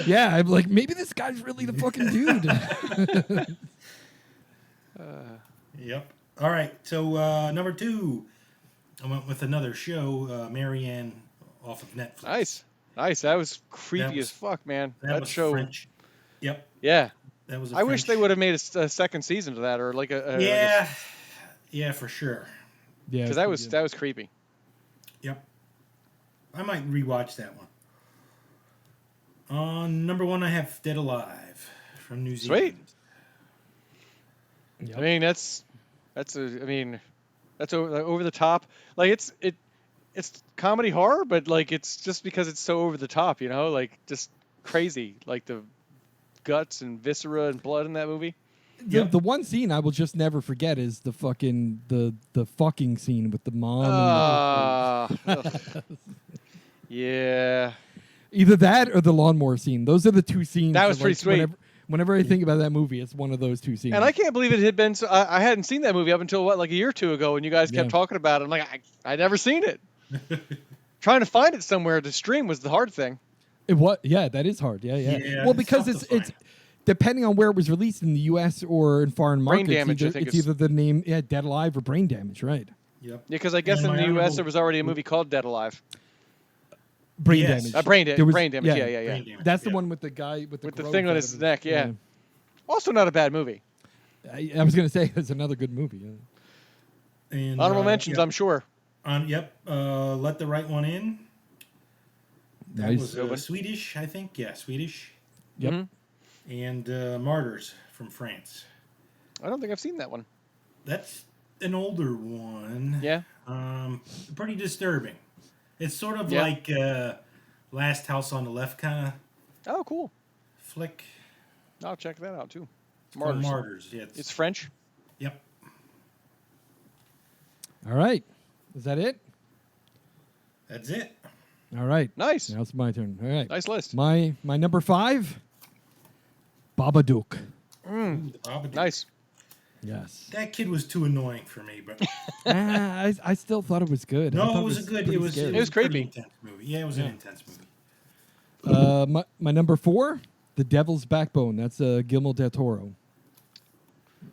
Speaker 1: Yeah. I'm like, maybe this guy's really the fucking dude.
Speaker 3: Yep. All right. So number 2, I went with another show, Marianne, off of Netflix.
Speaker 2: Nice. That was creepy as fuck, man.
Speaker 3: That was
Speaker 2: show.
Speaker 3: French. Yep.
Speaker 2: Yeah.
Speaker 3: That was.
Speaker 2: I wish they would have made a second season to that, or like a
Speaker 3: Yeah, for sure.
Speaker 1: Yeah,
Speaker 2: because that was creepy.
Speaker 3: Yep. I might rewatch that one. On number 1, I have Dead Alive from New Zealand.
Speaker 2: Sweet. I mean, that's over the top. Like it's comedy horror, but like it's just because it's so over the top, you know, like just crazy, like the guts and viscera and blood in that movie.
Speaker 1: The one scene I will just never forget is the fucking scene with the mom.
Speaker 2: Yeah.
Speaker 1: Either that or the lawnmower scene. Those are the two scenes.
Speaker 2: That was pretty sweet.
Speaker 1: Whenever I think about that movie, it's one of those two scenes.
Speaker 2: And I can't believe it had been. I hadn't seen that movie up until like a year or two ago, and you guys kept talking about it. I'm like, I'd never seen it. Trying to find it somewhere to stream was the hard thing.
Speaker 1: That is hard. Yeah. Well, because it's depending on where it was released in the U.S. or in foreign markets.
Speaker 2: Brain Damage,
Speaker 1: it's either the name, Dead Alive or Brain Damage, right?
Speaker 3: Yep.
Speaker 2: Yeah, because I guess in the U.S. there was already a movie called Dead Alive.
Speaker 1: Brain Damage.
Speaker 2: Brain Damage. Yeah.
Speaker 3: Brain Damage,
Speaker 1: That's the one with the guy with the
Speaker 2: thing on his neck. Yeah. Also, not a bad movie.
Speaker 1: I was going to say it's another good movie. Yeah.
Speaker 3: And,
Speaker 2: honorable mentions, I'm sure.
Speaker 3: Let the Right One In. That
Speaker 1: Nice.
Speaker 3: was Swedish, I think. Yeah, Swedish.
Speaker 1: Yep.
Speaker 3: And Martyrs from France.
Speaker 2: I don't think I've seen that one.
Speaker 3: That's an older one.
Speaker 2: Yeah.
Speaker 3: Pretty disturbing. It's sort of
Speaker 2: Yeah.
Speaker 3: like Last House on the Left kind of
Speaker 2: Oh, cool.
Speaker 3: flick.
Speaker 2: I'll check that out too.
Speaker 3: It's called Martyrs. Yeah,
Speaker 2: It's French.
Speaker 3: Yep.
Speaker 1: All right. Is that it?
Speaker 3: That's it.
Speaker 1: All right.
Speaker 2: Nice.
Speaker 1: Now it's my turn. All right.
Speaker 2: Nice list.
Speaker 1: My number 5, Babadook.
Speaker 3: Ooh, the Babadook.
Speaker 2: Nice.
Speaker 1: Yes.
Speaker 3: That kid was too annoying for me, but
Speaker 1: I still thought it was good. I
Speaker 3: no,
Speaker 1: thought
Speaker 3: it was a good.
Speaker 1: pretty
Speaker 3: It was
Speaker 1: scary.
Speaker 2: It was
Speaker 3: pretty
Speaker 2: creepy.
Speaker 3: intense movie. Yeah, it was an intense movie.
Speaker 1: My number 4, The Devil's Backbone. That's Guillermo del Toro.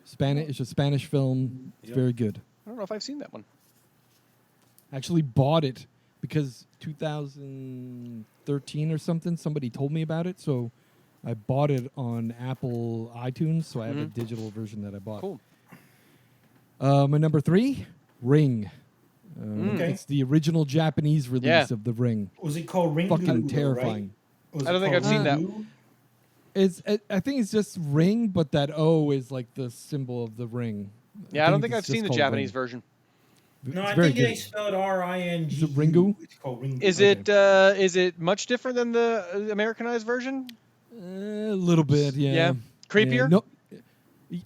Speaker 1: It's a Spanish film. It's
Speaker 3: Yep.
Speaker 1: very good.
Speaker 2: I don't know if I've seen that one.
Speaker 1: Actually bought it because 2013 or something, somebody told me about it. So I bought it on Apple iTunes. So I have a digital version that I bought.
Speaker 2: Cool.
Speaker 1: My number 3, Ring.
Speaker 3: Okay.
Speaker 1: It's the original Japanese release of The Ring.
Speaker 3: Was it called Ringu?
Speaker 1: Fucking terrifying.
Speaker 3: Right?
Speaker 2: I don't think I've seen that.
Speaker 1: I think it's just ring, but that O is like the symbol of the ring.
Speaker 2: Yeah, I don't think I've
Speaker 1: it's
Speaker 2: seen
Speaker 1: just
Speaker 2: the
Speaker 1: called
Speaker 2: Japanese
Speaker 1: Ring.
Speaker 2: version.
Speaker 3: No,
Speaker 1: It's
Speaker 3: I
Speaker 1: very
Speaker 3: think they
Speaker 1: good.
Speaker 3: spelled Ring.
Speaker 1: Is it Ringu?
Speaker 3: It's called Ringu.
Speaker 2: Is it much different than the Americanized version?
Speaker 1: A little bit, yeah.
Speaker 2: Yeah. Creepier?
Speaker 1: Yeah, no,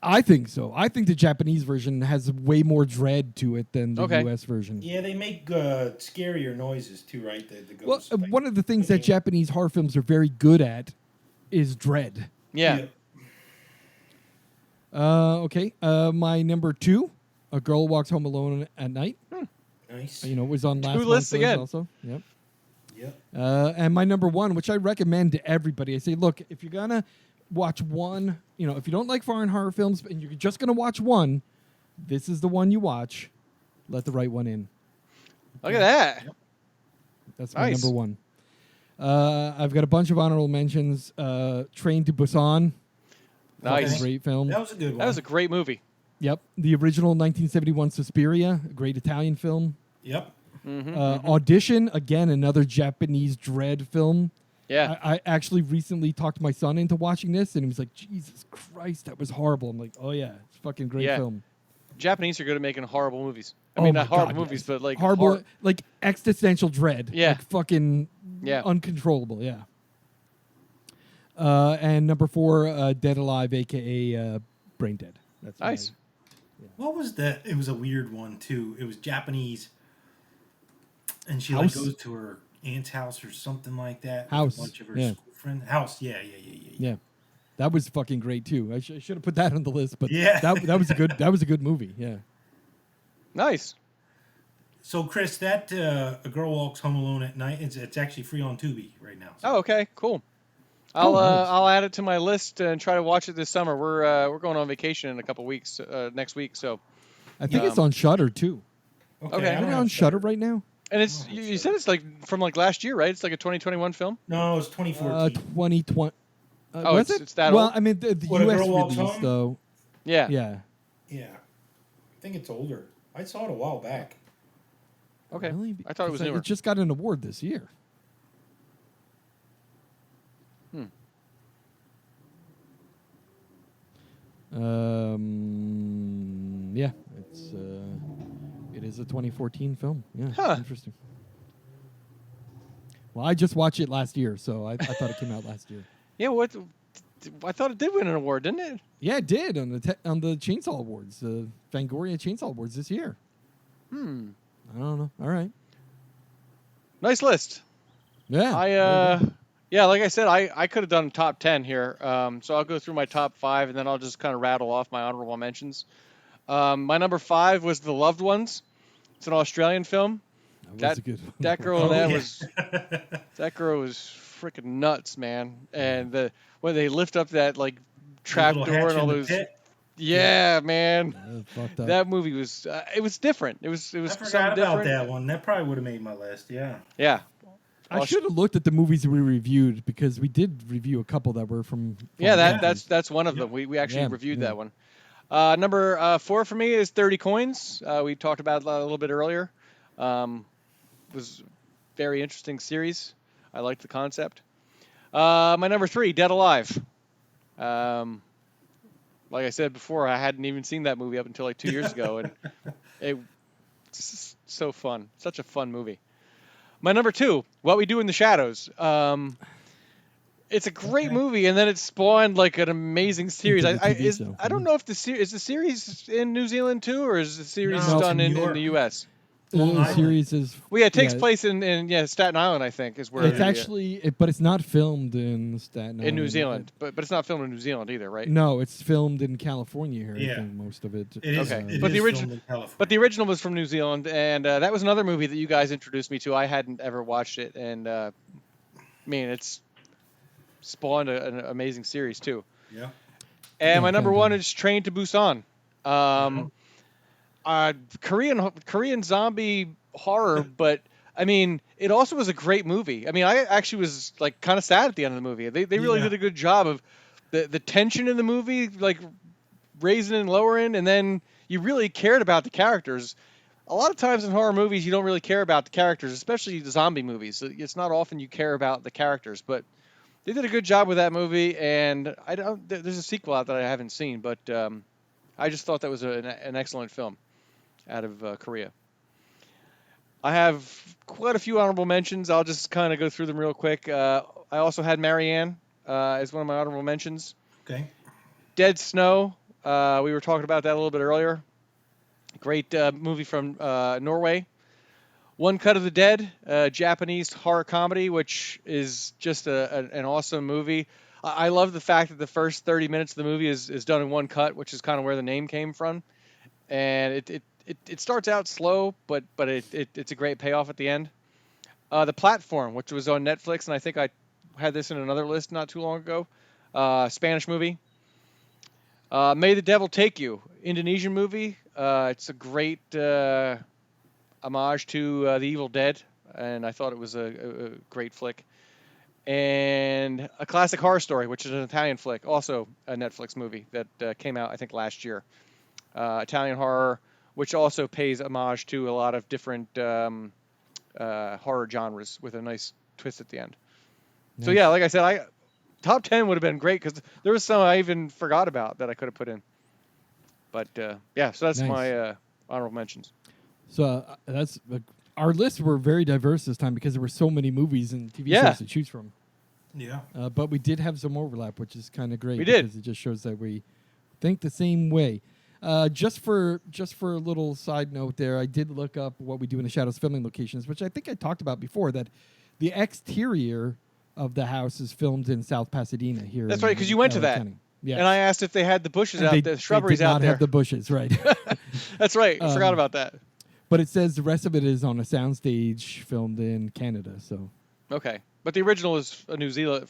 Speaker 1: I think so. I think the Japanese version has way more dread to it than the
Speaker 2: Okay.
Speaker 1: U.S. version.
Speaker 3: Yeah, they make scarier noises too, right? The
Speaker 1: Well,
Speaker 3: ghosts, like-
Speaker 1: one of the things that Japanese horror films are very good at is dread.
Speaker 2: Yeah.
Speaker 1: Okay. My number 2, A Girl Walks Home Alone at Night.
Speaker 3: Nice.
Speaker 1: You know, it was on last
Speaker 2: lists
Speaker 1: month's list
Speaker 2: again.
Speaker 1: also. Yep.
Speaker 3: Yep.
Speaker 1: And my number 1, which I recommend to everybody, I say, look, if you're gonna watch one, if you don't like foreign horror films and you're just gonna watch one, this is the one you watch. Let the Right One In.
Speaker 2: Look at that.
Speaker 1: That's my
Speaker 2: Nice.
Speaker 1: number 1. I've got a bunch of honorable mentions. Train to Busan.
Speaker 2: Nice.
Speaker 1: Fucking great film.
Speaker 3: That was a good one.
Speaker 2: That was a great movie.
Speaker 1: Yep. The original 1971 Suspiria, a great Italian film.
Speaker 3: Yep.
Speaker 1: Audition, again, another Japanese dread film.
Speaker 2: Yeah.
Speaker 1: I actually recently talked my son into watching this, and he was like, Jesus Christ, that was horrible. I'm like, oh, yeah, it's a fucking great
Speaker 2: Yeah.
Speaker 1: film.
Speaker 2: Japanese are good at making horrible movies. I
Speaker 1: Oh
Speaker 2: mean,
Speaker 1: my
Speaker 2: not horrible
Speaker 1: God,
Speaker 2: movies,
Speaker 1: yes.
Speaker 2: but like
Speaker 1: horrible, like existential dread.
Speaker 2: Yeah.
Speaker 1: Like fucking
Speaker 2: Yeah.
Speaker 1: uncontrollable, yeah. And number 4, Dead Alive, a.k.a. Brain Dead. That's
Speaker 2: Nice.
Speaker 3: What was that? It was a weird one too. It was Japanese, and she
Speaker 1: House?
Speaker 3: like goes to her aunt's house or something like that. with
Speaker 1: House,
Speaker 3: A bunch of her
Speaker 1: yeah.
Speaker 3: school friends. House. Yeah.
Speaker 1: Yeah. That was fucking great too. I should have put that on the list, but
Speaker 3: Yeah.
Speaker 1: that was a good movie. Yeah.
Speaker 2: Nice.
Speaker 3: So Chris, that A Girl Walks Home Alone at Night, it's actually free on Tubi right now. So.
Speaker 2: Oh, okay. Cool. I'll
Speaker 1: nice.
Speaker 2: I'll add it to my list and try to watch it this summer. We're going on vacation in a couple weeks next week, so
Speaker 1: I think it's on Shudder too.
Speaker 2: Okay.
Speaker 3: I
Speaker 2: Is
Speaker 3: don't
Speaker 1: Is it
Speaker 3: have
Speaker 1: on Shudder right now?
Speaker 2: and it's you said it's like from like last year, right? It's like a 2021 film.
Speaker 3: No, it's 2014.
Speaker 1: 2020.
Speaker 2: Oh,
Speaker 1: was
Speaker 2: it's
Speaker 1: it?
Speaker 2: that
Speaker 1: well,
Speaker 2: old?
Speaker 1: I mean, the
Speaker 3: What, A
Speaker 1: U.S.
Speaker 3: Girl Walks
Speaker 1: release
Speaker 3: Home?
Speaker 1: though.
Speaker 2: Yeah.
Speaker 1: Yeah.
Speaker 3: Yeah, I think it's older. I saw it a while back.
Speaker 2: Okay.
Speaker 1: Really?
Speaker 2: I thought it was
Speaker 1: Because
Speaker 2: newer.
Speaker 1: It just got an award this year. Yeah, it is a 2014 film. Yeah,
Speaker 2: Huh.
Speaker 1: interesting. Well, I just watched it last year, so I thought it came out last year.
Speaker 2: Yeah. What? I thought it did win an award, didn't it?
Speaker 1: Yeah, it did on the Chainsaw Awards, Fangoria Chainsaw Awards this year. I don't know. All right.
Speaker 2: Nice list.
Speaker 1: Yeah.
Speaker 2: Yeah, like I said, I could have done top 10 here. So I'll go through my top 5 and then I'll just kind of rattle off my honorable mentions. My number 5 was The Loved Ones. It's an Australian film.
Speaker 1: That was a good one.
Speaker 2: That girl in
Speaker 3: Oh,
Speaker 2: that
Speaker 3: yeah.
Speaker 2: that girl was freaking nuts, man. And when they lift up that like trap
Speaker 3: Little
Speaker 2: door
Speaker 3: hatch
Speaker 2: and all
Speaker 3: in the
Speaker 2: those,
Speaker 3: pit.
Speaker 2: yeah, man.
Speaker 1: Fucked up.
Speaker 2: That movie was it was different. It was
Speaker 3: I
Speaker 2: something
Speaker 3: forgot about
Speaker 2: different.
Speaker 3: that one. That probably would have made my list. Yeah.
Speaker 2: Yeah.
Speaker 1: I should have looked at the movies we reviewed because we did review a couple that were from
Speaker 2: Yeah,
Speaker 3: Yeah.
Speaker 2: that's one of them. We actually
Speaker 1: Yeah,
Speaker 2: reviewed
Speaker 1: yeah.
Speaker 2: that one. Number 4 for me is 30 Coins. We talked about it a little bit earlier. Was a very interesting series. I liked the concept. My number 3, Dead Alive. like I said before, I hadn't even seen that movie up until like 2 years ago, and it's just so fun. Such a fun movie. My number 2, What We Do in the Shadows. It's a great movie, and then it spawned like an amazing series. I don't know if is the series in New Zealand too, or is the series done in the U.S.
Speaker 1: The series is.
Speaker 2: Well, yeah, it takes place in Staten Island, I think, is where
Speaker 1: it's actually, but it's not filmed in Staten Island.
Speaker 2: In New Zealand, but it's not filmed in New Zealand either, right?
Speaker 1: No, it's filmed in California here. I think most of it.
Speaker 2: But the original was from New Zealand, and that was another movie that you guys introduced me to. I hadn't ever watched it, and I mean, it's spawned an amazing series too.
Speaker 3: Yeah.
Speaker 2: And my number 1 is Train to Busan. Korean zombie horror, but I mean, it also was a great movie. I mean, I actually was like kind of sad at the end of the movie. They really did a good job of the tension in the movie, like raising and lowering, and then you really cared about the characters. A lot of times in horror movies, you don't really care about the characters, especially the zombie movies. It's not often you care about the characters, but they did a good job with that movie. And there's a sequel out that I haven't seen, but I just thought that was an excellent film out of Korea. I have quite a few honorable mentions. I'll just kind of go through them real quick. I also had Marianne as one of my honorable mentions.
Speaker 3: Okay.
Speaker 2: Dead Snow. We were talking about that a little bit earlier. Great movie from Norway. One Cut of the Dead, Japanese horror comedy, which is just an awesome movie. I love the fact that the first 30 minutes of the movie is done in one cut, which is kind of where the name came from. And it starts out slow, but it's a great payoff at the end. The Platform, which was on Netflix, and I think I had this in another list not too long ago. Spanish movie. May the Devil Take You, Indonesian movie. It's a great homage to The Evil Dead, and I thought it was a great flick. And A Classic Horror Story, which is an Italian flick, also a Netflix movie that came out, I think, last year. Italian horror, which also pays homage to a lot of different horror genres with a nice twist at the end. Nice. So yeah, like I said, top 10 would have been great because there was some I even forgot about that I could have put in. But yeah, so that's my honorable mentions.
Speaker 1: So our lists were very diverse this time because there were so many movies and TV shows to choose from.
Speaker 3: Yeah.
Speaker 1: But we did have some overlap, which is kind of great.
Speaker 2: We did.
Speaker 1: Because it just shows that we think the same way. Just for a little side note there, I did look up What We Do in the Shadows filming locations, which I think I talked about before, that the exterior of the house is filmed in South Pasadena here.
Speaker 2: That's right, because you went to that.
Speaker 1: Yeah.
Speaker 2: And I asked if they had the bushes out there, the shrubberies out there.
Speaker 1: They did not have the bushes, right.
Speaker 2: That's right. I forgot about that.
Speaker 1: But it says the rest of it is on a soundstage filmed in Canada. So
Speaker 2: okay, but the original is from New Zealand.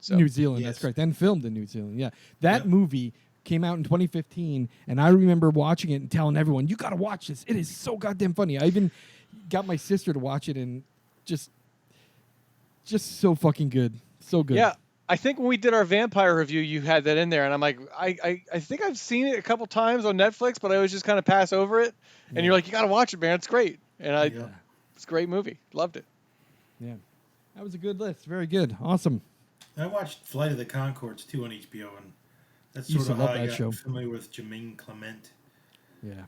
Speaker 2: So.
Speaker 1: New Zealand, that's correct. And filmed in New Zealand. Yeah, that movie came out in 2015, and I remember watching it and telling everyone, "You got to watch this. It is so goddamn funny." I even got my sister to watch it, and just so fucking good, so good.
Speaker 2: Yeah. I think when we did our vampire review, you had that in there, and I'm like, I think I've seen it a couple times on Netflix, but I always just kind of pass over it. And you're like, you got to watch it, man. It's great. And it's a great movie. Loved it.
Speaker 1: Yeah. That was a good list. Very good. Awesome.
Speaker 3: I watched Flight of the Conchords too on HBO, and that's sort of how I got familiar with Jermaine Clement.
Speaker 1: Yeah.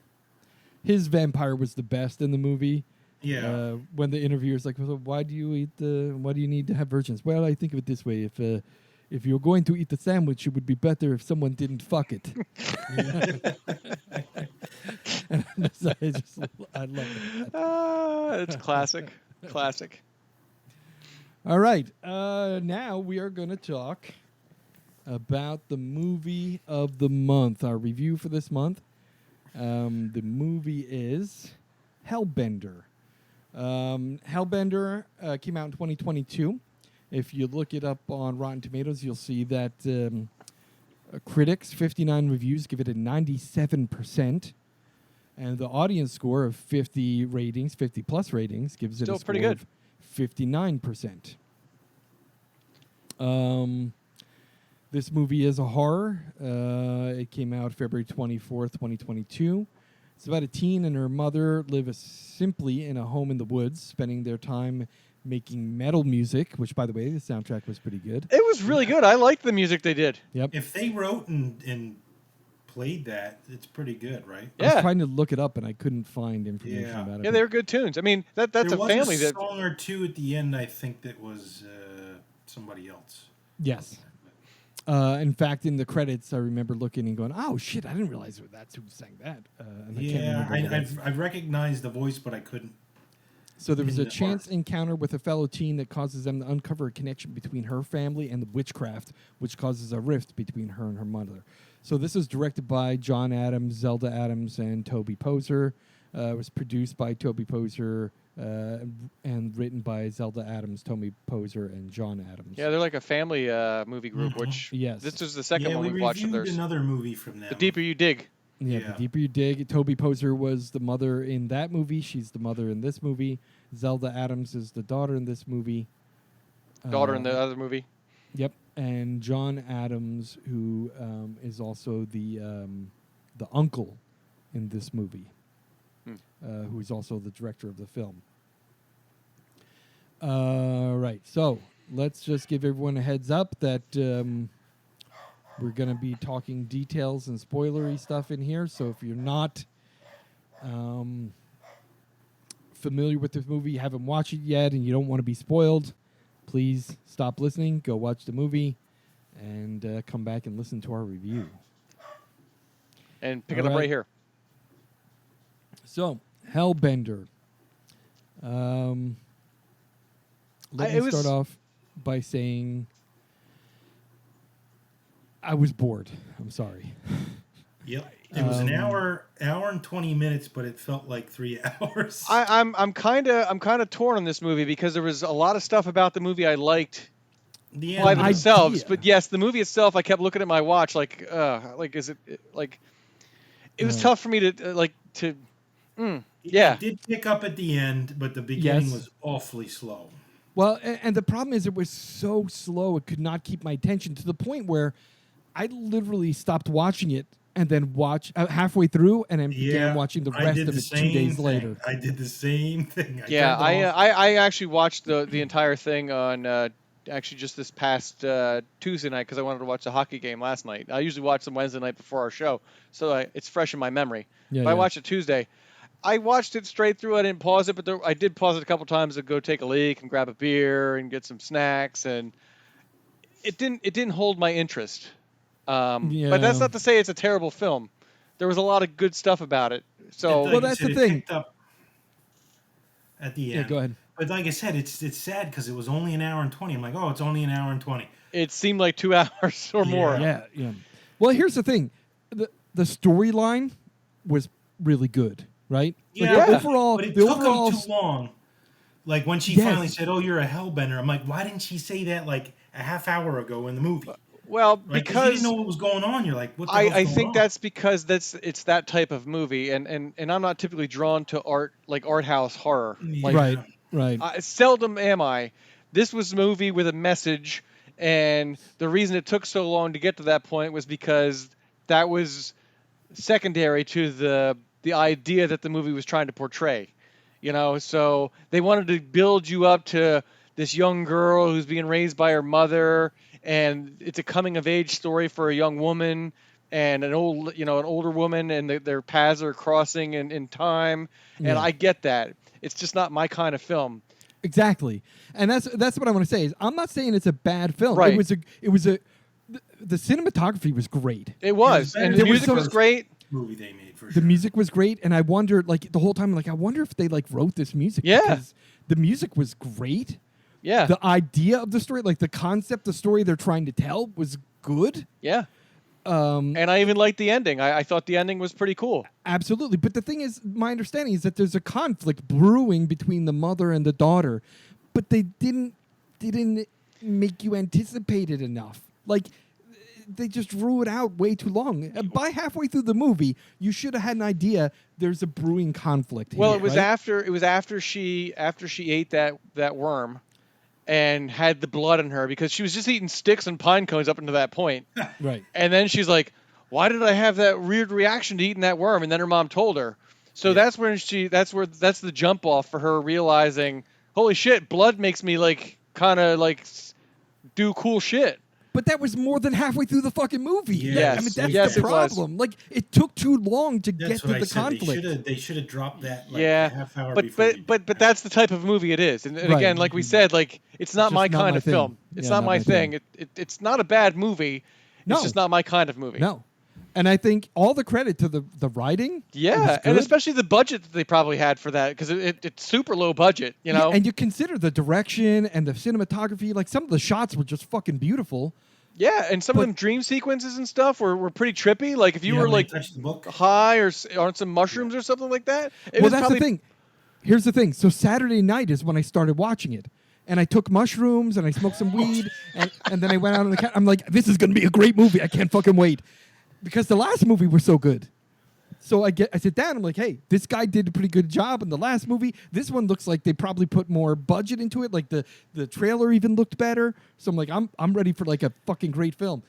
Speaker 1: His vampire was the best in the movie.
Speaker 3: Yeah.
Speaker 1: When the interviewer's like, well, why do you need to have virgins? Well, I think of it this way: if you're going to eat the sandwich, it would be better if someone didn't fuck it. And I love it.
Speaker 2: It's classic. Classic.
Speaker 1: All right. Now we are going to talk about the movie of the month. Our review for this month. The movie is Hellbender. Hellbender came out in 2022. If you look it up on Rotten Tomatoes, you'll see that critics, 59 reviews, give it a 97%. And the audience score of 50 plus ratings, gives it a score of 59%. This movie is a horror. It came out February 24th, 2022. It's about a teen and her mother live simply in a home in the woods, spending their time making metal music, which, by the way, the soundtrack was pretty good.
Speaker 2: It was really good. I liked the music they did.
Speaker 1: Yep.
Speaker 3: If they wrote and played that. It's pretty good, right?
Speaker 1: I was trying to look it up and I couldn't find information about it.
Speaker 2: Yeah, they were good tunes. I mean, that's
Speaker 3: there
Speaker 2: a family.
Speaker 3: There was a song or two at the end, I think, that was somebody else.
Speaker 1: Yes. In fact, in the credits, I remember looking and going, "Oh shit! I didn't realize that's who sang that." And
Speaker 3: I recognized the voice, but I couldn't.
Speaker 1: So there was a chance encounter with a fellow teen that causes them to uncover a connection between her family and the witchcraft, which causes a rift between her and her mother. So this is directed by John Adams, Zelda Adams, and Toby Poser. It was produced by Toby Poser and written by Zelda Adams, Toby Poser, and John Adams.
Speaker 2: Yeah, they're like a family movie group, which this is the second one we've watched.
Speaker 3: There's another movie from them.
Speaker 2: The Deeper You Dig.
Speaker 1: Yeah, The Deeper You Dig. Toby Poser was the mother in that movie. She's the mother in this movie. Zelda Adams is the daughter in this movie.
Speaker 2: Daughter in the other movie.
Speaker 1: Yep. And John Adams, who is also the uncle in this movie, who is also the director of the film. Right. So let's just give everyone a heads up that we're going to be talking details and spoilery stuff in here. So if you're not familiar with this movie, you haven't watched it yet, and you don't want to be spoiled, please stop listening, go watch the movie, and come back and listen to our review.
Speaker 2: And pick it up right here.
Speaker 1: So, Hellbender. Let me start off by saying I was bored. I'm sorry.
Speaker 3: Yep. It was an hour and 20 minutes, but it felt like 3 hours.
Speaker 2: I'm kind of torn on this movie because there was a lot of stuff about the movie I liked by themselves. But yes, the movie itself, I kept looking at my watch like is it like it was tough for me to
Speaker 3: It did pick up at the end, but the beginning was awfully slow.
Speaker 1: Well, and the problem is it was so slow it could not keep my attention to the point where I literally stopped watching it and then watch halfway through and then began watching the rest of it 2 days later.
Speaker 3: I did the same thing.
Speaker 2: I actually watched the entire thing on actually just this past Tuesday night because I wanted to watch the hockey game last night. I usually watch them Wednesday night before our show, so it's fresh in my memory. I watched it Tuesday. I watched it straight through. I didn't pause it, but I did pause it a couple times to go take a leak and grab a beer and get some snacks, and it didn't hold my interest. But that's not to say it's a terrible film. There was a lot of good stuff about it. So
Speaker 1: that's the thing.
Speaker 3: At the end.
Speaker 1: Yeah, go ahead.
Speaker 3: But like I said, it's sad because it was only an hour and 20. I'm like, oh, it's only an hour and 20.
Speaker 2: It seemed like 2 hours or more.
Speaker 1: Yeah. Well, here's the thing. The storyline was really good, right?
Speaker 3: Yeah.
Speaker 1: Like, overall,
Speaker 3: but it took them too long. Like when she finally said, oh, you're a hellbender. I'm like, why didn't she say that like a half hour ago in the movie?
Speaker 2: Well,
Speaker 3: like,
Speaker 2: because
Speaker 3: you didn't know what was going on. You're like, what the hell's going on?
Speaker 2: I think that's because it's that type of movie, and I'm not typically drawn to art house horror.
Speaker 1: Right.
Speaker 2: Seldom am I. This was a movie with a message, and the reason it took so long to get to that point was because that was secondary to the idea that the movie was trying to portray. So they wanted to build you up to this young girl who's being raised by her mother, and it's a coming of age story for a young woman and an older woman, and their paths are crossing in time. And I get that. It's just not my kind of film.
Speaker 1: Exactly. And that's what I want to say is I'm not saying it's a bad film.
Speaker 2: Right.
Speaker 1: The cinematography was great.
Speaker 2: It was. And the music was great.
Speaker 3: Movie they made for sure.
Speaker 1: The music was great, and I wondered the whole time I wonder if they wrote this music.
Speaker 2: Yeah.
Speaker 1: Because the music was great.
Speaker 2: Yeah.
Speaker 1: The idea of the story, the concept, the story they're trying to tell was good.
Speaker 2: Yeah. And I even liked the ending. I thought the ending was pretty cool.
Speaker 1: Absolutely. But the thing is, my understanding is that there's a conflict brewing between the mother and the daughter, but they didn't make you anticipate it enough. They just drew it out way too long. By halfway through the movie, you should have had an idea there's a brewing conflict here.
Speaker 2: Well, it was
Speaker 1: right?
Speaker 2: after she ate that worm and had the blood in her, because she was just eating sticks and pine cones up until that point.
Speaker 1: Right.
Speaker 2: And then she's like, why did I have that weird reaction to eating that worm? And then her mom told her. So that's the jump off for her realizing, holy shit, blood makes me kind of do cool shit.
Speaker 1: But that was more than halfway through the fucking movie.
Speaker 2: Yes.
Speaker 1: I mean, that's
Speaker 2: Yes,
Speaker 1: the
Speaker 2: it was.
Speaker 1: problem. Like, it took too long to get
Speaker 3: That's
Speaker 1: to
Speaker 3: what I
Speaker 1: the
Speaker 3: said.
Speaker 1: conflict.
Speaker 3: They should have dropped that like
Speaker 2: Yeah,
Speaker 3: a half hour
Speaker 2: but
Speaker 3: before.
Speaker 2: but that's the type of movie it is, and
Speaker 1: Right.
Speaker 2: again, like we said, like it's not
Speaker 1: just
Speaker 2: my
Speaker 1: not
Speaker 2: kind
Speaker 1: my
Speaker 2: of
Speaker 1: thing.
Speaker 2: film. It's
Speaker 1: Yeah,
Speaker 2: not my thing.
Speaker 1: thing.
Speaker 2: It's not a bad movie.
Speaker 1: No.
Speaker 2: It's just not my kind of movie.
Speaker 1: No. And I think all the credit to the writing.
Speaker 2: Yeah, and especially the budget that they probably had for that, because it's super low budget, you know.
Speaker 1: Yeah, and you consider the direction and the cinematography. Like, some of the shots were just fucking beautiful.
Speaker 2: Yeah, and some of them dream sequences and stuff were pretty trippy. Like if you were like
Speaker 3: touch the book.
Speaker 2: high or on some mushrooms or something like that.
Speaker 1: Well, that's the thing. Here's the thing. So Saturday night is when I started watching it. And I took mushrooms and I smoked some weed. and then I went out on the couch. I'm like, this is going to be a great movie. I can't fucking wait. Because the last movie was so good. So I sit down. I'm like, hey, this guy did a pretty good job in the last movie. This one looks like they probably put more budget into it. Like the trailer even looked better. So I'm like, I'm ready for like a fucking great film.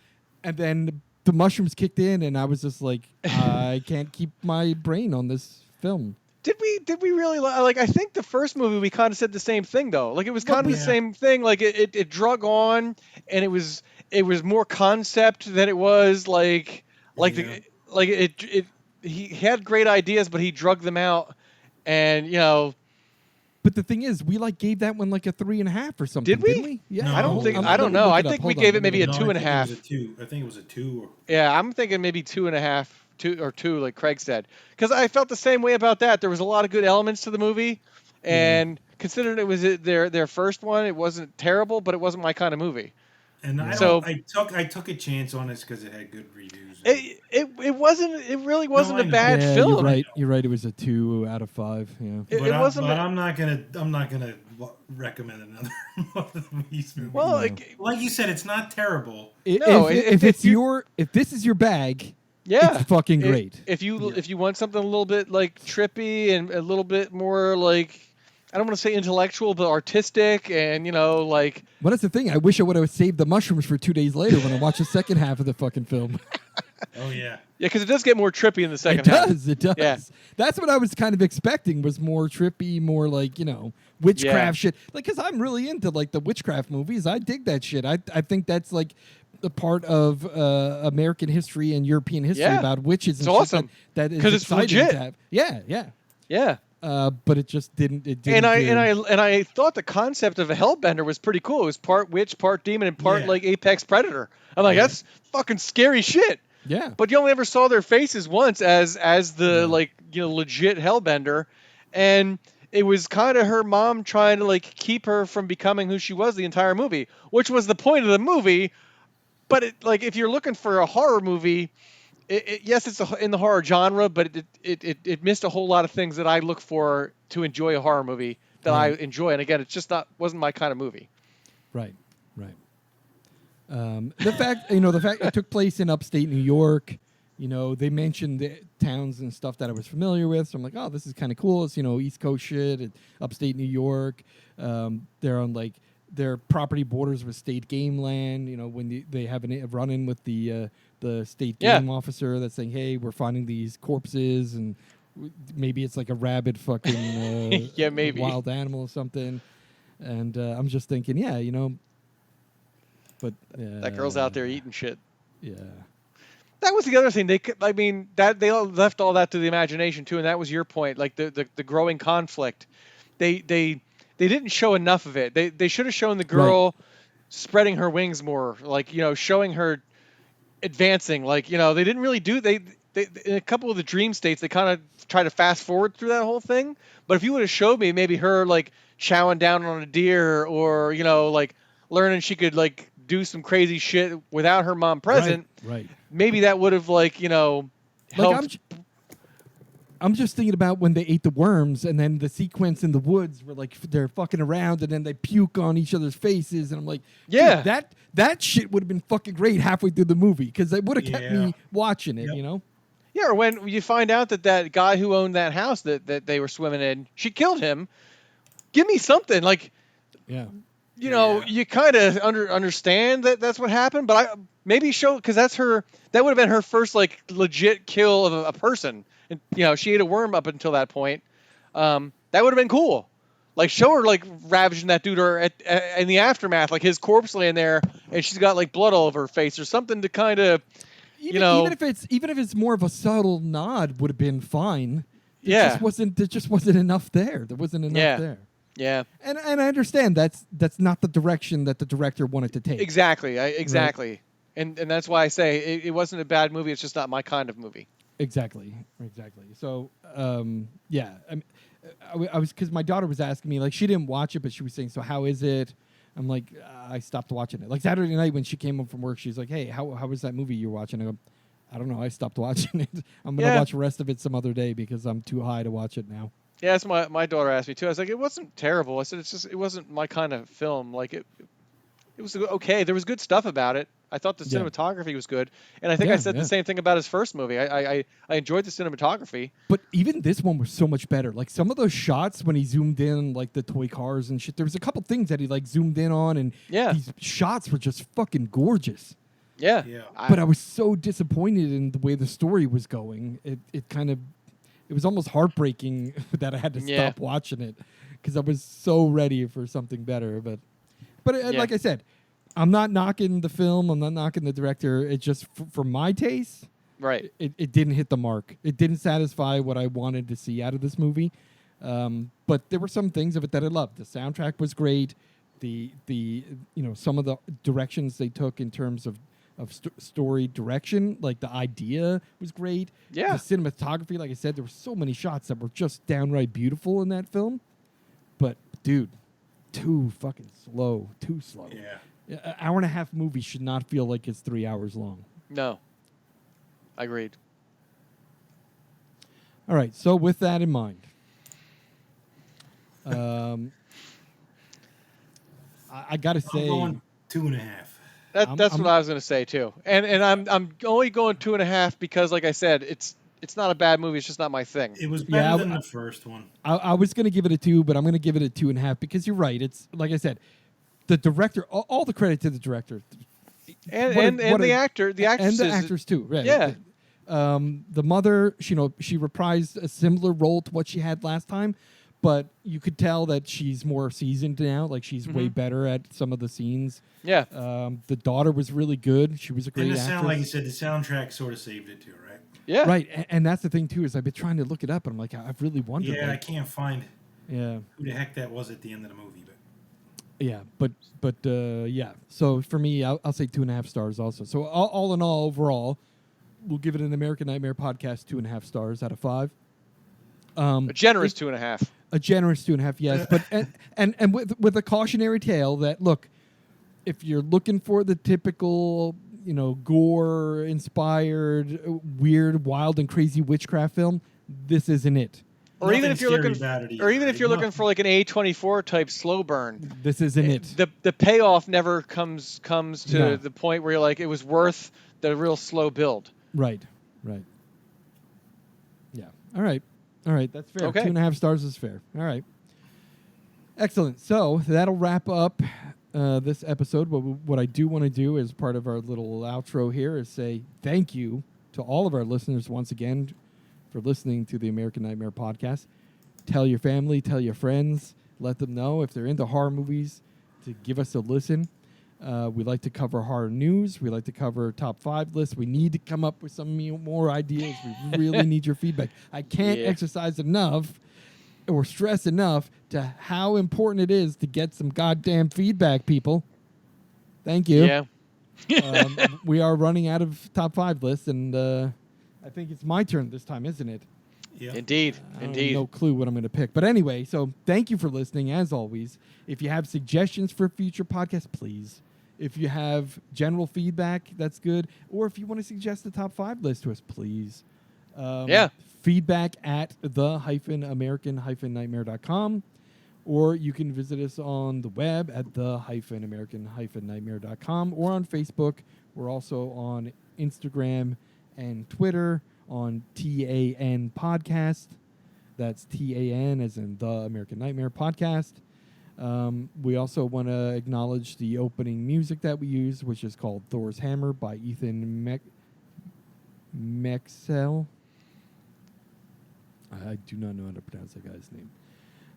Speaker 1: And then the mushrooms kicked in, and I was just like, I can't keep my brain on this film.
Speaker 2: Did we really like? I think the first movie we kind of said the same thing though. Like it was kind of the same thing. Like it drug on, and it was more concept than it was like he had great ideas, but he drugged them out, and you know.
Speaker 1: But the thing is, we like gave that one like a 3.5 or something.
Speaker 2: Did we?
Speaker 1: Didn't we? Yeah.
Speaker 3: No,
Speaker 2: I don't think. I don't know. I think we gave it maybe a 2.5.
Speaker 3: I think it was a 2.
Speaker 2: Yeah, I'm thinking maybe 2.5, 2, like Craig said, because I felt the same way about that. There was a lot of good elements to the movie, and considering it was their first one, it wasn't terrible, but it wasn't my kind of movie.
Speaker 3: And I took a chance on this because it had good reviews.
Speaker 2: It wasn't. It really wasn't a bad film.
Speaker 1: You're right. You're right. It was a 2 out of 5. Yeah.
Speaker 2: It wasn't.
Speaker 3: But I'm not gonna recommend another one of these movies.
Speaker 2: Well,
Speaker 3: like you said, it's not terrible.
Speaker 1: If this is your bag,
Speaker 2: yeah,
Speaker 1: it's fucking great.
Speaker 2: If you want something a little bit like trippy and a little bit more like, I don't want to say intellectual, but artistic, and you know, like.
Speaker 1: But that's the thing. I wish I would have saved the mushrooms for 2 days later when I watched the second half of the fucking film.
Speaker 3: Oh yeah.
Speaker 2: Yeah, because it does get more trippy in the second half.
Speaker 1: It does.
Speaker 2: Yeah.
Speaker 1: That's what I was kind of expecting, was more trippy, more like, you know, witchcraft shit. Like, because I'm really into like the witchcraft movies. I dig that shit. I think that's like the part of American history and European history about witches.
Speaker 2: It's
Speaker 1: and
Speaker 2: awesome.
Speaker 1: Shit that is
Speaker 2: because it's legit.
Speaker 1: To have. Yeah. But it just didn't.
Speaker 2: And I thought the concept of a Hellbender was pretty cool. It was part witch, part demon, and part like apex predator. I'm like, that's fucking scary shit.
Speaker 1: Yeah.
Speaker 2: But you only ever saw their faces once as the like, you know, legit Hellbender, and it was kind of her mom trying to like keep her from becoming who she was the entire movie, which was the point of the movie. But it, like, if you're looking for a horror movie, yes, it's in the horror genre, but it missed a whole lot of things that I look for to enjoy a horror movie that I enjoy. And again, it's just wasn't my kind of movie.
Speaker 1: Right. The fact it took place in upstate New York, you know, they mentioned the towns and stuff that I was familiar with. So I'm like, oh, this is kind of cool. It's, you know, East Coast shit, upstate New York. They're on like their property borders with state game land. You know, when they have a run-in with the state game officer that's saying, hey, we're finding these corpses, and maybe it's like a rabid fucking
Speaker 2: maybe
Speaker 1: wild animal or something. And I'm just thinking, yeah, you know. But
Speaker 2: that girl's out there eating shit.
Speaker 1: Yeah.
Speaker 2: That was the other thing. They left all that to the imagination too, and that was your point. Like the growing conflict. They didn't show enough of it. They should have shown the girl spreading her wings more. Like, you know, showing her advancing. Like, you know, they didn't really do. They in a couple of the dream states, they kind of try to fast forward through that whole thing. But if you would have showed me maybe her like chowing down on a deer, or, you know, like learning she could like do some crazy shit without her mom present,
Speaker 1: right.
Speaker 2: Maybe that would have, like, you know, helped.
Speaker 1: Like, I'm just thinking about when they ate the worms, and then the sequence in the woods where like they're fucking around, and then they puke on each other's faces, and I'm like,
Speaker 2: yeah,
Speaker 1: dude, that shit would have been fucking great halfway through the movie, because it would have kept me watching it, you know.
Speaker 2: Yeah, or when you find out that guy who owned that house that they were swimming in, she killed him. Give me something, like, you know, you kind of understand that that's what happened, but maybe show, because that would have been her first like legit kill of a person, and, you know, she ate a worm up until that point. That would have been cool. Like, show her like ravaging that dude, or in the aftermath, like his corpse laying there, and she's got like blood all over her face, or something to kind of,
Speaker 1: even if it's more of a subtle nod, would have been fine. There just wasn't enough there. There wasn't enough there.
Speaker 2: Yeah.
Speaker 1: And I understand that's not the direction that the director wanted to take.
Speaker 2: Exactly. Exactly.
Speaker 1: Right?
Speaker 2: And that's why I say it wasn't a bad movie. It's just not my kind of movie.
Speaker 1: Exactly. So, yeah. I was, because my daughter was asking me, like, she didn't watch it, but she was saying, so how is it? I'm like, I stopped watching it. Like Saturday night when she came home from work, she's like, hey, how was that movie you were watching? I go, I don't know. I stopped watching it. I'm going to watch the rest of it some other day because I'm too high to watch it now.
Speaker 2: Yeah, that's my daughter asked me too. I was like, it wasn't terrible. I said, it wasn't my kind of film. Like it was okay. There was good stuff about it. I thought the cinematography was good, and I think I said the same thing about his first movie. I enjoyed the cinematography.
Speaker 1: But even this one was so much better. Like some of those shots when he zoomed in, like the toy cars and shit. There was a couple things that he like zoomed in on, and these shots were just fucking gorgeous.
Speaker 2: Yeah.
Speaker 1: But I was so disappointed in the way the story was going. It was almost heartbreaking that I had to stop watching it because I was so ready for something better. But like I said, I'm not knocking the film. I'm not knocking the director. It just, for my taste,
Speaker 2: right?
Speaker 1: It didn't hit the mark. It didn't satisfy what I wanted to see out of this movie. But there were some things of it that I loved. The soundtrack was great. The some of the directions they took in terms of story direction, like the idea was great.
Speaker 2: Yeah.
Speaker 1: The cinematography, like I said, there were so many shots that were just downright beautiful in that film. But dude, too slow.
Speaker 3: Yeah.
Speaker 1: An hour and a half movie should not feel like it's 3 hours long.
Speaker 2: No. Agreed.
Speaker 1: All right. So with that in mind, I gotta say,
Speaker 3: I'm going 2.5.
Speaker 2: That's what I was gonna say too. And I'm only going 2.5 because, like I said, it's not a bad movie. It's just not my thing.
Speaker 3: It was better than the first one.
Speaker 1: I was gonna give it a 2, but I'm gonna give it a 2.5 because you're right. It's like I said, the director. All the credit to the director,
Speaker 2: and the actor, the actresses,
Speaker 1: and the actors too. Right?
Speaker 2: Yeah.
Speaker 1: The mother, she reprised a similar role to what she had last time, but you could tell that she's more seasoned now. Like she's way better at some of the scenes.
Speaker 2: Yeah.
Speaker 1: The daughter was really good. She was a great actress.
Speaker 3: Like you said, the soundtrack sort of saved it too, right?
Speaker 2: Yeah.
Speaker 1: Right, and that's the thing too, is I've been trying to look it up, and I'm like, I've really wondered.
Speaker 3: Yeah, I can't find.
Speaker 1: Yeah.
Speaker 3: Who the heck that was at the end of the movie, but.
Speaker 1: Yeah, but yeah. So for me, I'll say 2.5 stars also. So all in all, overall, we'll give it an American Nightmare podcast 2.5 stars out of 5.
Speaker 2: A generous 2.5.
Speaker 1: A generous 2.5, yes. But and with a cautionary tale that, look, if you're looking for the typical, gore inspired, weird, wild and crazy witchcraft film, this isn't it.
Speaker 2: Or even if you're looking for like an A24 type slow burn,
Speaker 1: this isn't it.
Speaker 2: The payoff never comes to the point where you're like, it was worth the real slow build.
Speaker 1: Right. Yeah. All right. That's fair.
Speaker 2: Okay.
Speaker 1: 2.5 stars is fair. All right. Excellent. So that'll wrap up this episode. What I do want to do as part of our little outro here is say thank you to all of our listeners once again for listening to the American Nightmare podcast. Tell your family, tell your friends, let them know if they're into horror movies to give us a listen. We like to cover horror news. We like to cover top 5 lists. We need to come up with some more ideas. We really need your feedback. I can't exercise enough or stress enough to how important it is to get some goddamn feedback, people. Thank you.
Speaker 2: Yeah.
Speaker 1: We are running out of top 5 lists, and I think it's my turn this time, isn't it?
Speaker 3: Yeah.
Speaker 2: Indeed.
Speaker 1: No clue what I'm going to pick. But anyway, so thank you for listening, as always. If you have suggestions for future podcasts, please. If you have general feedback, that's good. Or if you want to suggest the top 5 list to us, please. Feedback at the-american-nightmare.com. Or you can visit us on the web at the-american-nightmare.com or on Facebook. We're also on Instagram and Twitter on TAN Podcast. That's TAN as in the American Nightmare Podcast. We also want to acknowledge the opening music that we use, which is called Thor's Hammer by Ethan Mexel. I do not know how to pronounce that guy's name.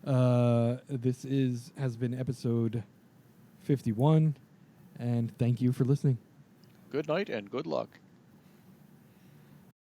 Speaker 1: This has been episode 51, and thank you for listening.
Speaker 2: Good night and good luck.